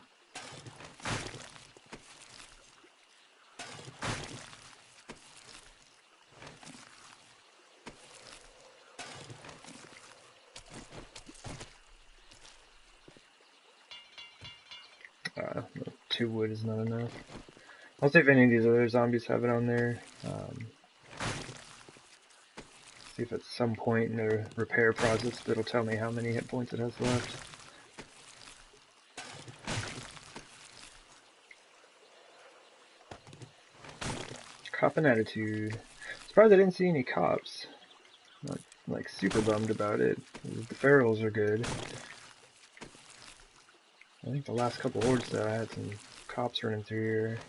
No, 2 wood is not enough. I'll see if any of these other zombies have it on there. See if at some point in the repair process it'll tell me how many hit points it has left. Cop and attitude. Surprised I didn't see any cops. Not like super bummed about it. The ferals are good. I think the last couple hordes though I had some cops running through here.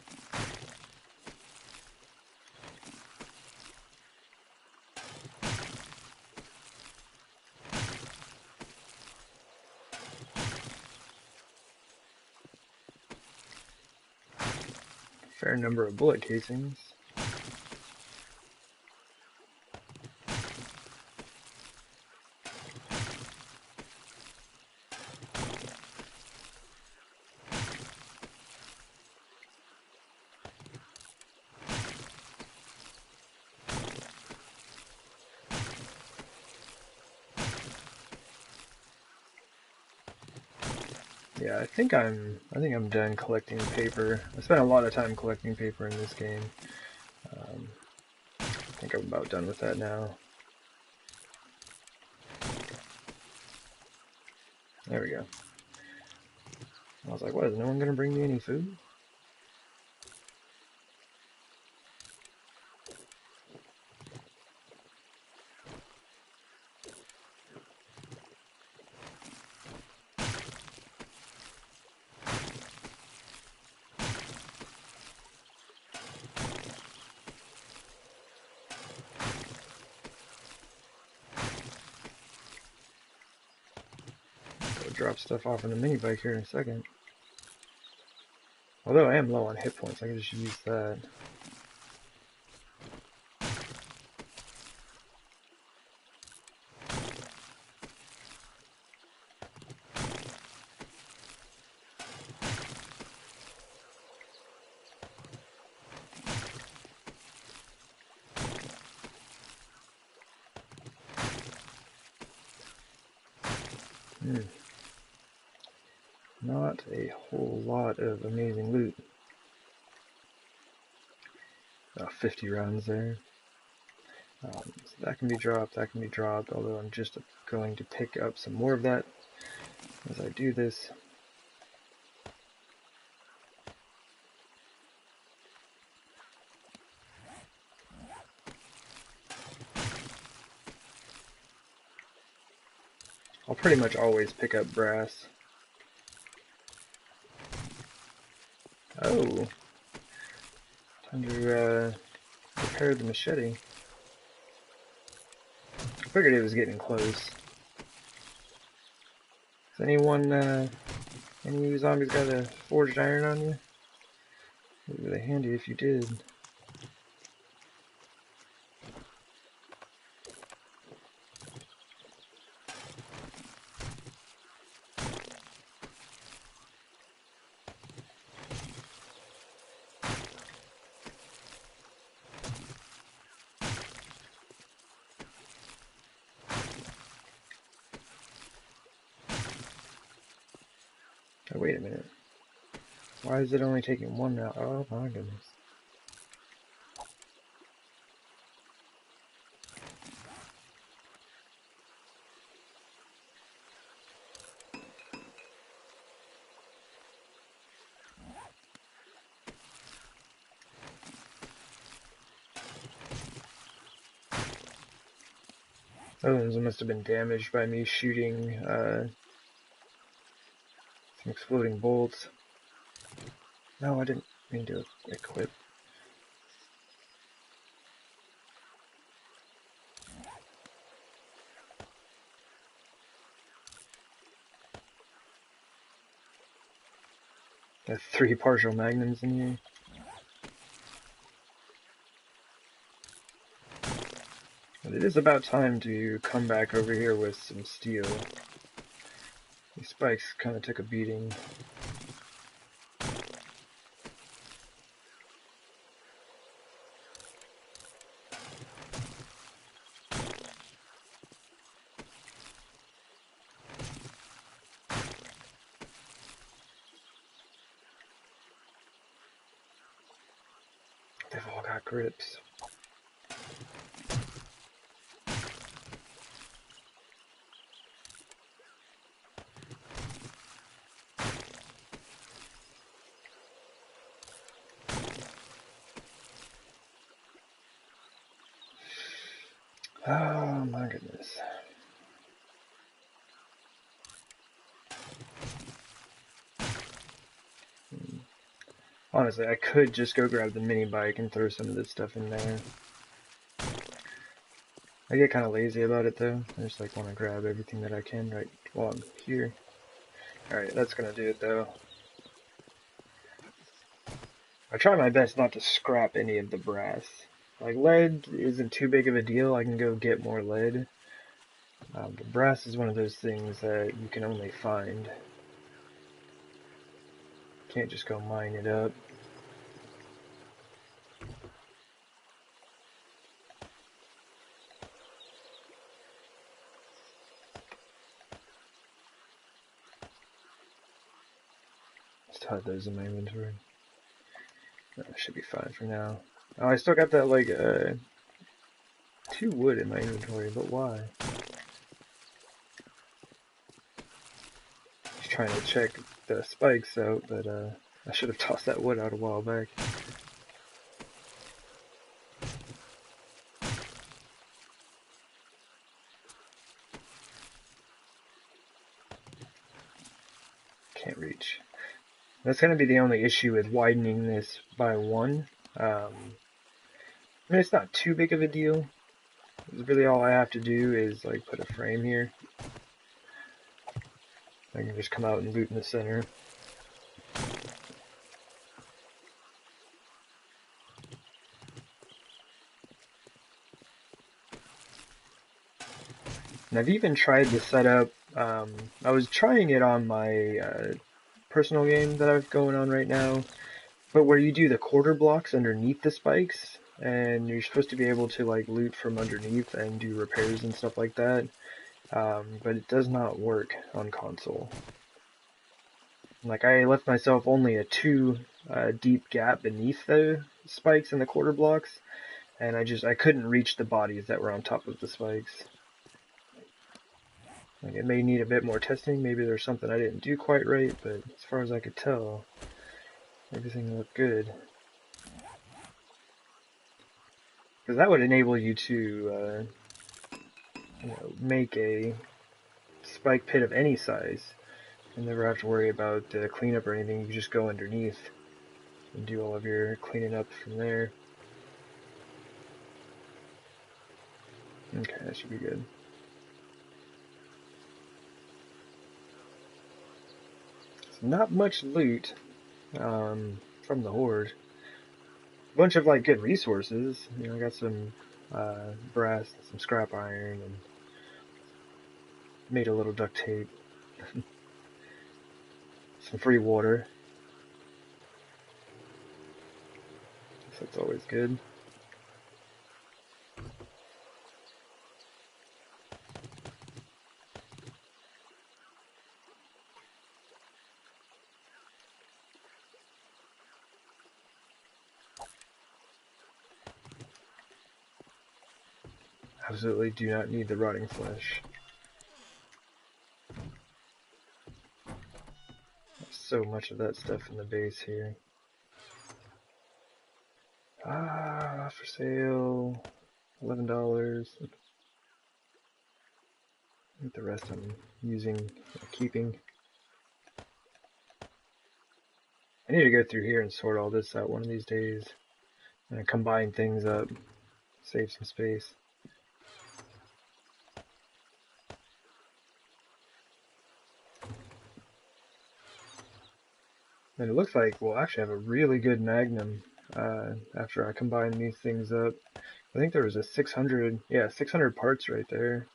Fair number of bullet casings. Yeah, I think I'm done collecting paper. I spent a lot of time collecting paper in this game. I think I'm about done with that now. There we go. I was like, what, is no one gonna bring me any food? I'll drop stuff off in the mini bike here in a second. Although I am low on hit points, I can just use that. Not a whole lot of amazing loot. 50 rounds there. So that can be dropped, although I'm just going to pick up some more of that as I do this. I'll pretty much always pick up brass. Oh, time to repair the machete. I figured it was getting close. Has anyone, any of you zombies got a forged iron on you? It would be really handy if you did. Oh, wait a minute. Why is it only taking one now? Oh my goodness. Those must have been damaged by me shooting some exploding bolts. No, I didn't mean to equip. There's 3 partial magnums in here. But it is about time to come back over here with some steel. These spikes kind of took a beating. They've all got grips. Oh my goodness. Honestly, I could just go grab the mini bike and throw some of this stuff in there. I get kind of lazy about it though. I just like want to grab everything that I can right while I'm here. Alright, that's gonna do it though. I try my best not to scrap any of the brass. Like, lead isn't too big of a deal, I can go get more lead. But brass is one of those things that you can only find. Can't just go mine it up. Still have those in my inventory. That should be fine for now. Oh, I still got that, like, 2 wood in my inventory, but why? Just trying to check the spikes out, but, I should have tossed that wood out a while back. Can't reach. That's going to be the only issue with widening this by 1. I mean, it's not too big of a deal. Really all I have to do is like put a frame here. I can just come out and loot in the center. And I've even tried the setup. I was trying it on my personal game that I've going on right now, but where you do the quarter blocks underneath the spikes, and you're supposed to be able to like loot from underneath and do repairs and stuff like that. But it does not work on console. Like, I left myself only a 2 deep gap beneath the spikes and the quarter blocks, and I couldn't reach the bodies that were on top of the spikes. Like, it may need a bit more testing, maybe there's something I didn't do quite right, but as far as I could tell, everything looked good. Because that would enable you to, make a spike pit of any size, and never have to worry about cleanup or anything. You just go underneath and do all of your cleaning up from there. Okay, that should be good. So not much loot from the Horde. A bunch of like good resources. You know, I got some brass, some scrap iron, and made a little duct tape. Some free water. So that's always good. Absolutely do not need the rotting flesh. There's so much of that stuff in the base here. Ah, for sale. $11. I think the rest I'm using, keeping. I need to go through here and sort all this out one of these days. And combine things up. Save some space. And it looks like we'll actually have a really good Magnum after I combine these things up. I think there was a 600, yeah, 600 parts right there.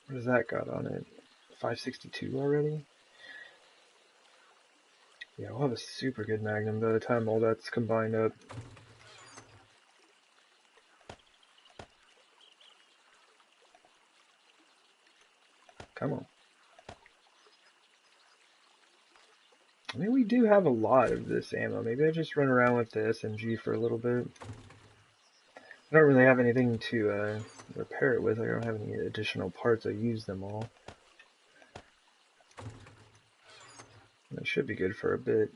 What has that got on it? 562 already? Yeah, we'll have a super good Magnum by the time all that's combined up. Come on. I mean, we do have a lot of this ammo. Maybe I just run around with the SMG for a little bit. I don't really have anything to repair it with. I don't have any additional parts. I use them all. It should be good for a bit.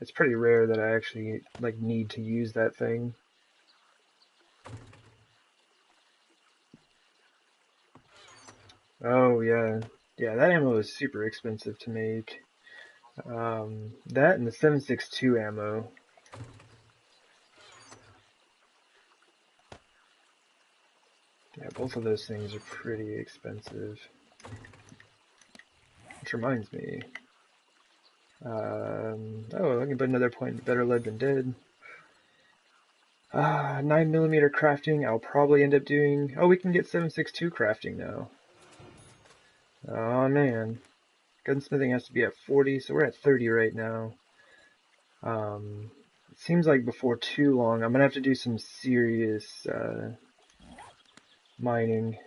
It's pretty rare that I actually like need to use that thing. Oh yeah, yeah. That ammo is super expensive to make. That and the 7.62 ammo. Yeah, both of those things are pretty expensive. Which reminds me. Oh, I can put another point. Better lead than dead. 9mm crafting. I'll probably end up doing. Oh, we can get 7.62 crafting now. Oh man, gunsmithing has to be at 40, so we're at 30 right now. It seems like before too long, I'm gonna have to do some serious mining.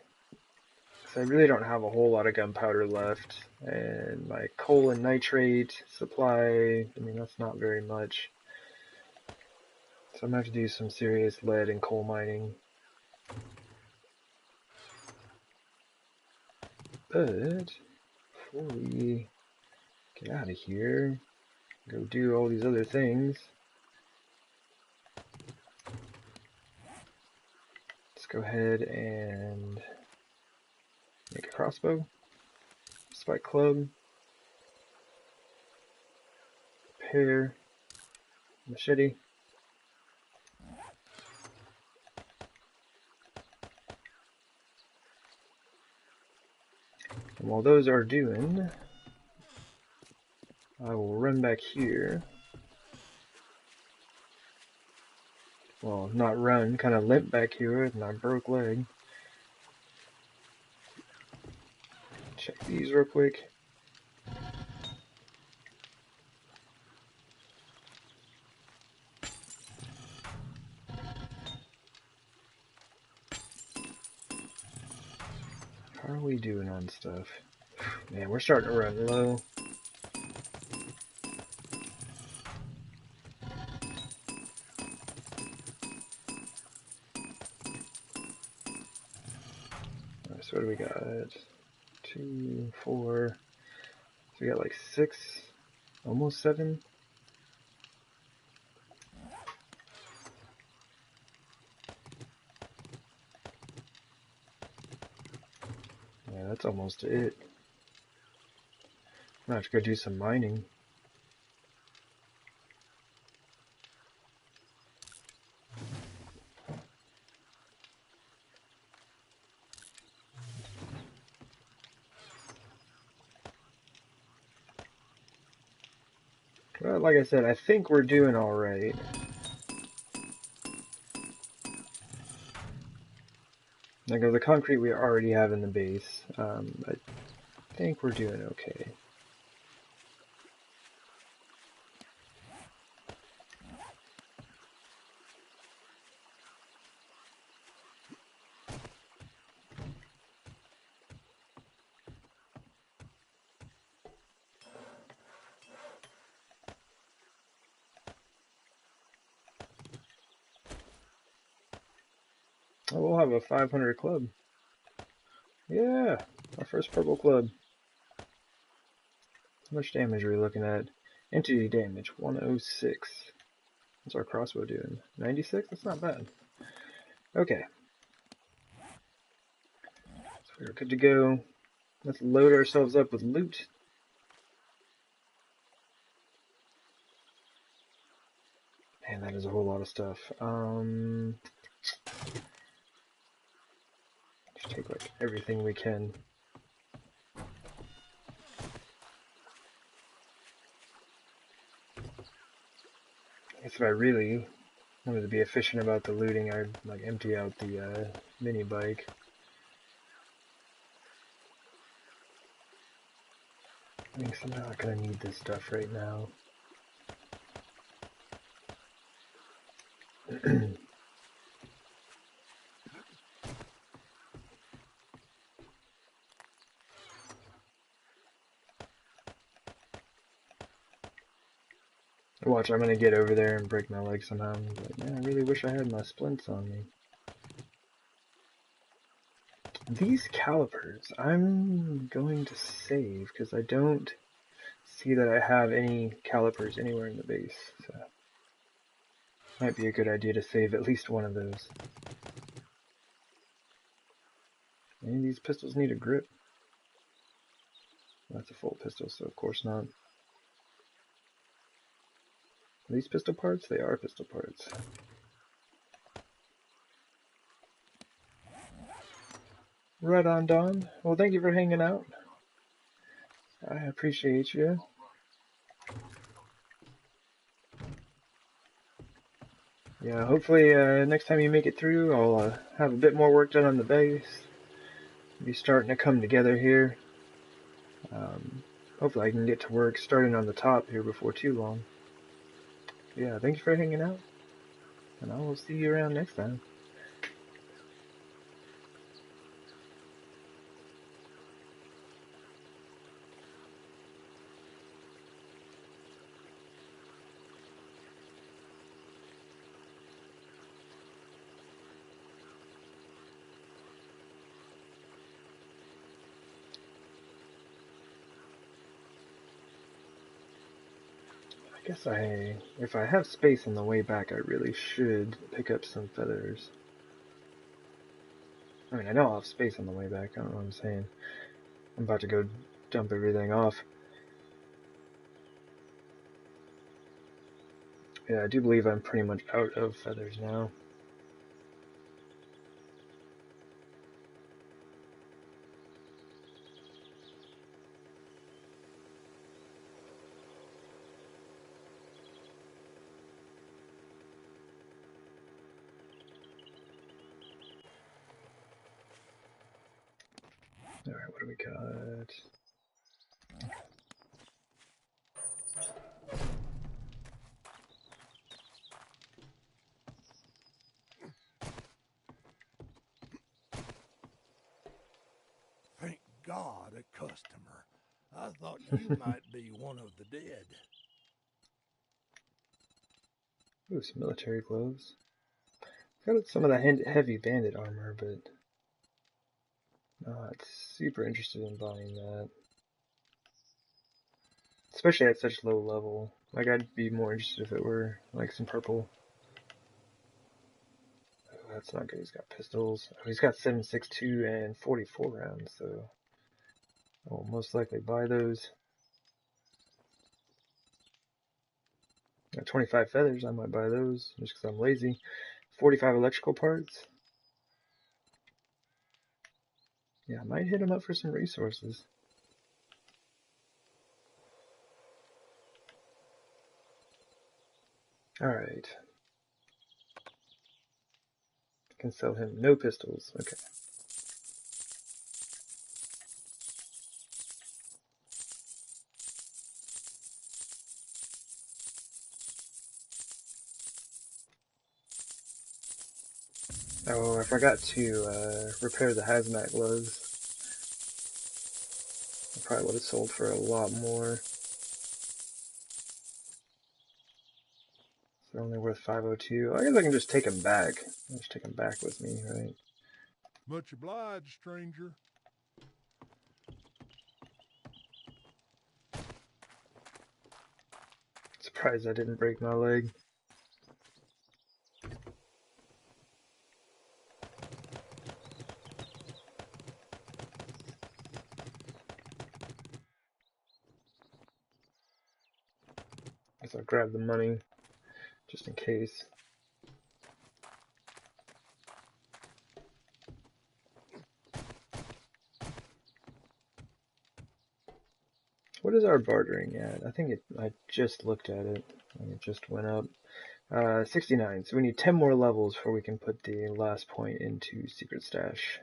I really don't have a whole lot of gunpowder left, and my coal and nitrate supply, I mean, that's not very much. So I'm going to have to do some serious lead and coal mining. But, before we get out of here, go do all these other things, let's go ahead and make a crossbow, spike club, repair, machete. And while those are doing, I will run back here. Well, not run, kind of limp back here with my broke leg. Check these real quick. How are we doing on stuff? Man, we're starting to run low. Alright, so what do we got? 2, 4. So we got like 6, almost 7. Yeah, that's almost it. I'm gonna have to go do some mining. But like I said, I think we're doing alright. Like the concrete we already have in the base, I think we're doing okay. Oh, we'll have a 500 club. Yeah, our first purple club. How much damage are we looking at? Entity damage, 106. What's our crossbow doing? 96? That's not bad. Okay. So we're good to go. Let's load ourselves up with loot. Man, that is a whole lot of stuff. Just take like everything we can. I guess if I really wanted to be efficient about the looting, I'd like empty out the mini bike. I think I'm not gonna need this stuff right now. Watch, I'm gonna get over there and break my leg somehow. Like, man, I really wish I had my splints on me. These calipers, I'm going to save because I don't see that I have any calipers anywhere in the base. So, might be a good idea to save at least one of those. Any of these pistols need a grip? That's a full pistol, so of course not. Are these pistol parts? They are pistol parts. Right on, Don. Well, thank you for hanging out. I appreciate you. Yeah, hopefully next time you make it through, I'll have a bit more work done on the base. Be starting to come together here. Hopefully I can get to work starting on the top here before too long. Yeah, thank you for hanging out, and I will see you around next time. I guess if I have space on the way back, I really should pick up some feathers. I mean, I know I'll have space on the way back, I don't know what I'm saying. I'm about to go dump everything off. Yeah, I do believe I'm pretty much out of feathers now. Alright, what do we got? Thank God, a customer. I thought you might be one of the dead. Ooh, some military gloves. Got some of the heavy bandit armor, but not super interested in buying that. Especially at such low level. Like, I'd be more interested if it were, like, some purple. Oh, that's not good. He's got pistols. Oh, he's got 7.62 and 44 rounds, so I will most likely buy those. Got 25 feathers. I might buy those just because I'm lazy. 45 electrical parts. Yeah, I might hit him up for some resources. Alright. Can sell him no pistols. Okay. Oh, I forgot to repair the hazmat gloves. I probably would have sold for a lot more. So They're only worth 502. I guess I can just take them back. I'll just take them back with me, right? Much obliged, stranger. Surprised I didn't break my leg. Guess I'll grab the money just in case. What is our bartering at? I think I just looked at it and it just went up. 69. So we need 10 more levels before we can put the last point into Secret Stash.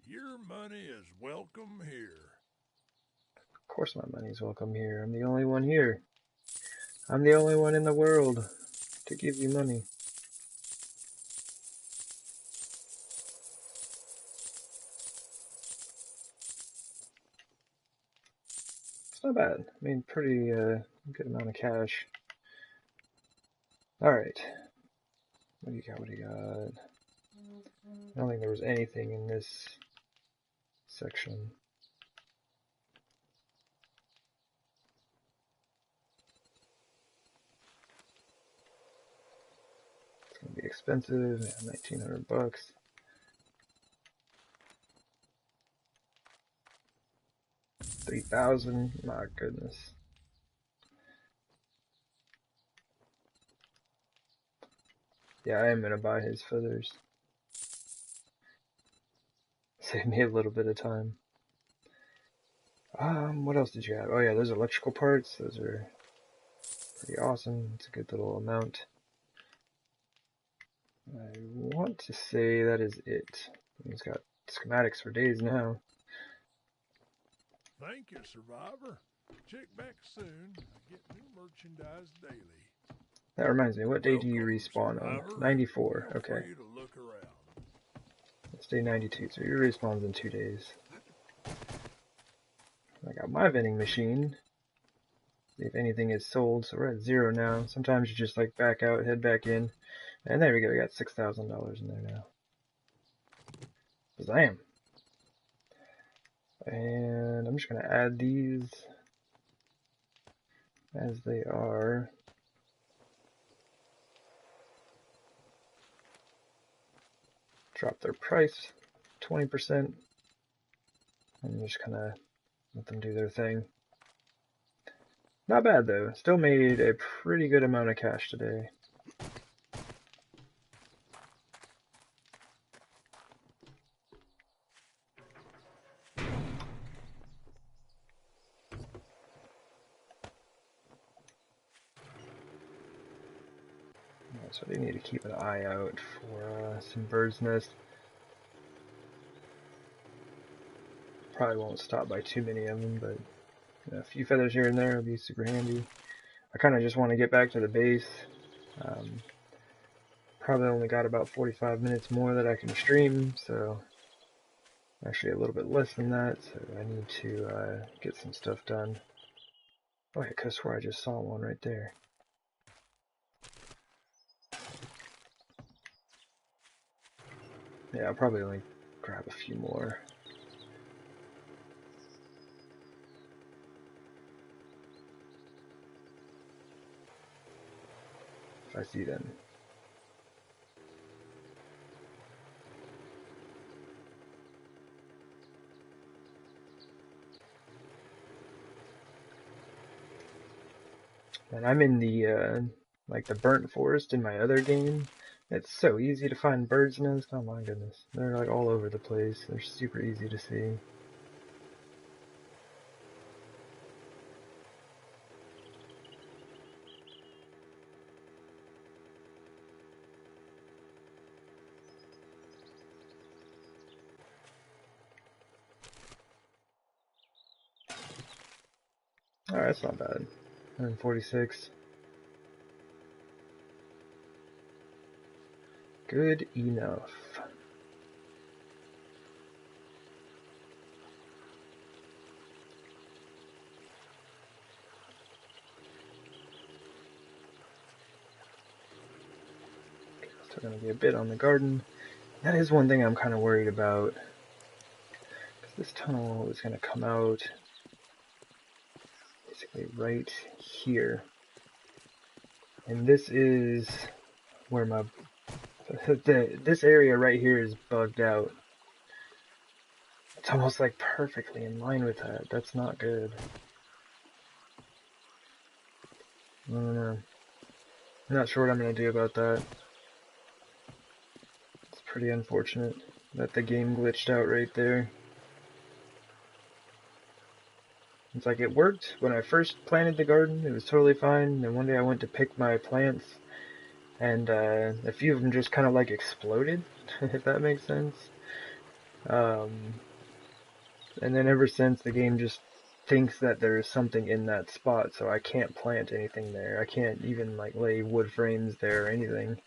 Your money is welcome here. Of course my money's welcome here. I'm the only one here. I'm the only one in the world to give you money. It's not bad. I mean, pretty good amount of cash. Alright. What do you got? What do you got? I don't think there was anything in this section. It's gonna be expensive. Yeah, 1,900 bucks. $3,000. My goodness. Yeah, I am gonna buy his feathers. Save me a little bit of time. What else did you have? Oh yeah, those electrical parts. Those are pretty awesome. It's a good little amount. I want to say that is it. He's got schematics for days now. Thank you, survivor. Check back soon. I get new merchandise daily. That reminds me, what day do you Welcome, respawn on? survivor. 94, Feel okay. free to look around. It's day 92, so your respawn's in 2 days. I got my vending machine. See if anything is sold, so we're at 0 now. Sometimes you just like back out, head back in. And there we go, we got $6,000 in there now. Bam! And I'm just going to add these as they are. Drop their price 20%. And just kind of let them do their thing. Not bad though. Still made a pretty good amount of cash today. So they need to keep an eye out for some bird's nest. Probably won't stop by too many of them, but a few feathers here and there will be super handy. I kind of just want to get back to the base. Probably only got about 45 minutes more that I can stream, so actually a little bit less than that, so I need to get some stuff done. Oh, I could swear I just saw one right there. Yeah, I'll probably only grab a few more. If I see them. And I'm in the like the burnt forest in my other game. It's so easy to find bird's nests. Oh my goodness, they're like all over the place. They're super easy to see. Alright, that's not bad. 146. Good enough. So going to be a bit on the garden. That is one thing I'm kind of worried about. Because this tunnel is going to come out basically right here. And this is where my... this area right here is bugged out. It's almost like perfectly in line with that. That's not good. I don't know. I'm not sure what I'm going to do about that. It's pretty unfortunate that the game glitched out right there. It's like it worked when I first planted the garden. It was totally fine. Then one day I went to pick my plants, and a few of them just kind of like exploded, if that makes sense. And then ever since, the game just thinks that there's something in that spot, so I can't plant anything there. I can't even like lay wood frames there or anything.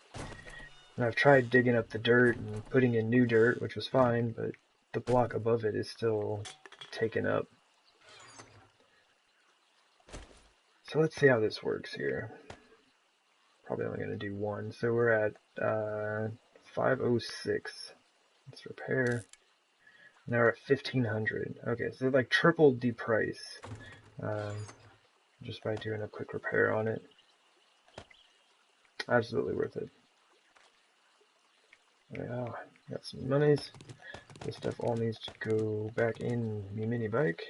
And I've tried digging up the dirt and putting in new dirt, which was fine, but the block above it is still taken up. So let's see how this works here. Probably only going to do one. So we're at 506. Let's repair. Now we're at 1500. Okay, so like tripled the price just by doing a quick repair on it. Absolutely worth it. Yeah, got some monies. This stuff all needs to go back in the mini bike.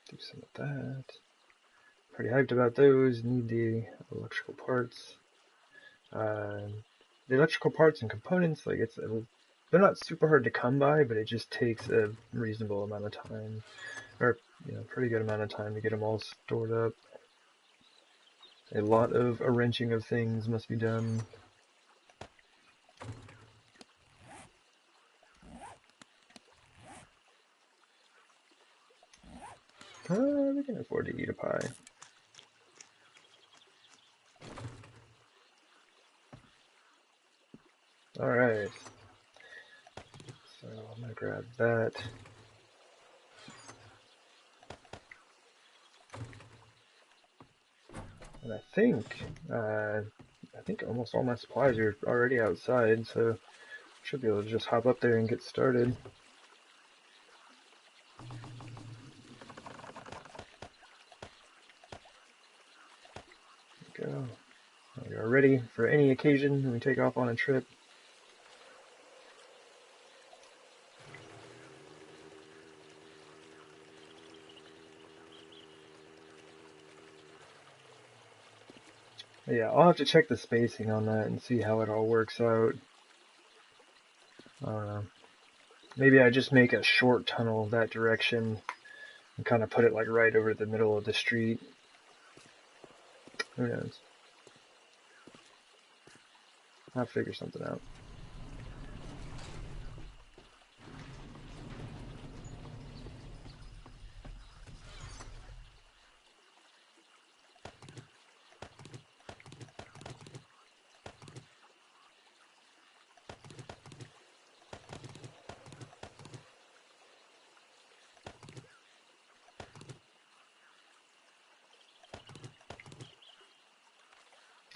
Do some of that. Pretty hyped about those. Need the electrical parts. The electrical parts and components, like they're not super hard to come by, but it just takes a reasonable amount of time, or pretty good amount of time to get them all stored up. A lot of wrenching of things must be done. We can afford to eat a pie. Alright. So I'm gonna grab that. And I think almost all my supplies are already outside, so I should be able to just hop up there and get started. There we go. We are ready for any occasion when we take off on a trip. Yeah, I'll have to check the spacing on that and see how it all works out. I don't know. Maybe I just make a short tunnel that direction and kind of put it like right over the middle of the street. Who knows? I'll figure something out.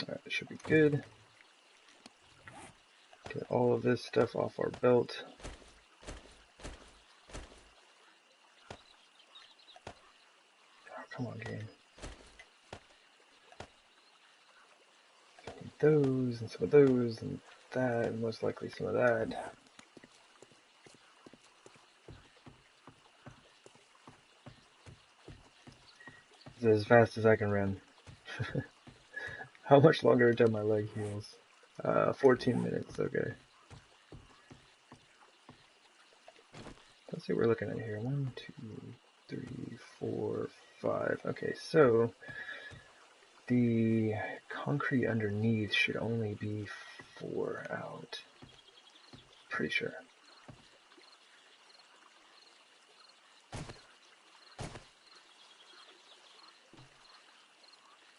Alright, it should be good. Get all of this stuff off our belt. Oh, come on, game. Need those, and some of those, and that, and most likely some of that. This is as fast as I can run. How much longer until my leg heals? 14 minutes, okay. Let's see what we're looking at here. 1, 2, 3, 4, 5. Okay, so the concrete underneath should only be 4 out. Pretty sure.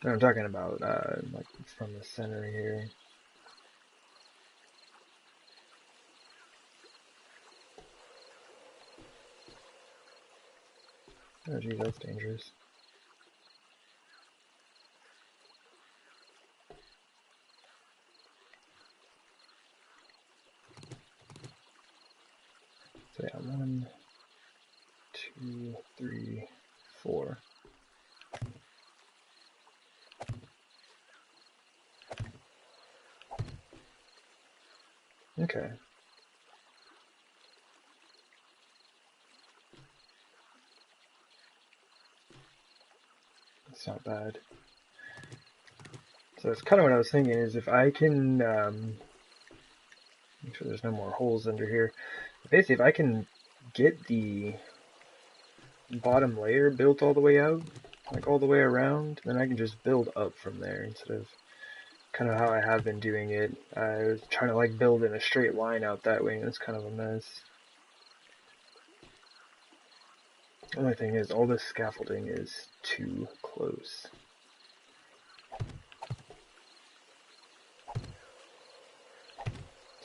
I'm talking about like from the center here. Oh geez, that's dangerous. So yeah, 1, 2, 3, 4. Okay. That's not bad. So that's kind of what I was thinking, is if I can, make sure there's no more holes under here. Basically, if I can get the bottom layer built all the way out, like all the way around, then I can just build up from there instead of kind of how I have been doing it. I was trying to like build in a straight line out that way, and it's kind of a mess. The only thing is, all this scaffolding is too close.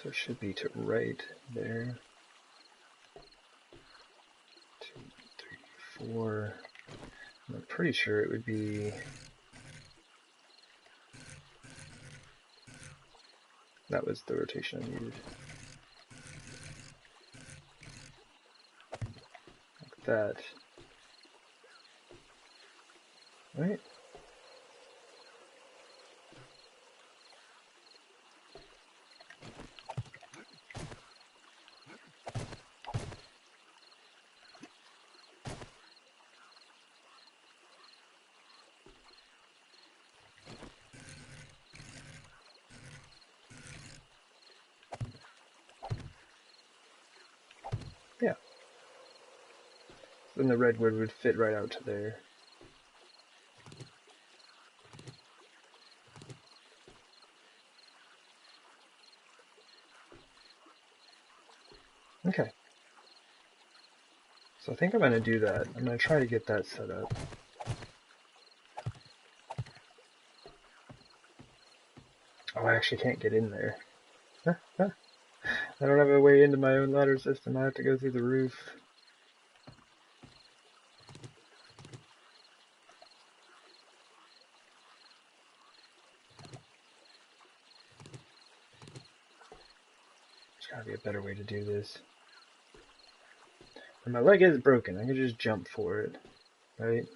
So it should be to right there. 2, 3, 4. I'm pretty sure it would be... That was the rotation I needed. Like that. Right? Yeah. Then the redwood would fit right out to there. Okay. So I think I'm going to do that. I'm going to try to get that set up. Oh, I actually can't get in there. I don't have a way into my own ladder system. I have to go through the roof. There's gotta be a better way to do this. And my leg is broken. I can just jump for it, right?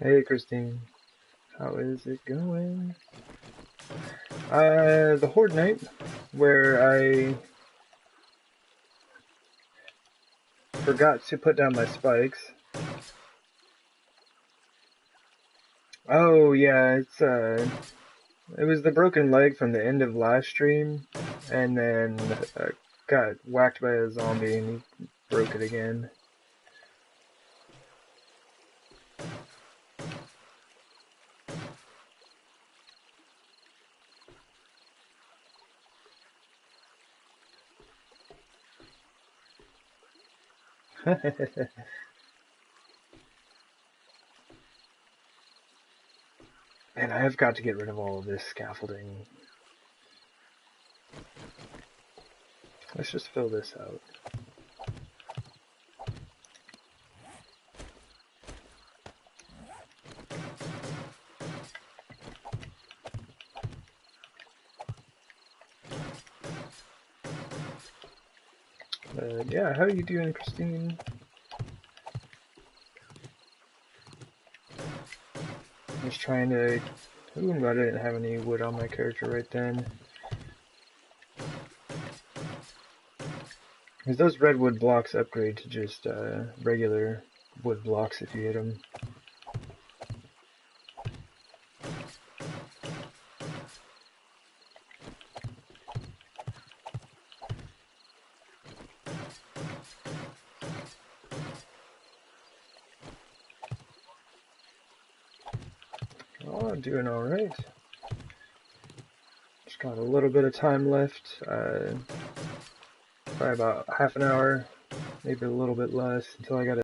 Hey, Christine. How is it going? The Horde night, where I forgot to put down my spikes. Oh, yeah, it was the broken leg from the end of last stream, and then got whacked by a zombie and he broke it again. And I have got to get rid of all of this scaffolding. Let's just fill this out. Yeah, how are you doing, Christine? I was trying to... Ooh, I didn't have any wood on my character right then. Because those redwood blocks upgrade to just regular wood blocks if you hit them. Oh, I'm doing alright. Just got a little bit of time left. Probably about half an hour, maybe a little bit less, until I gotta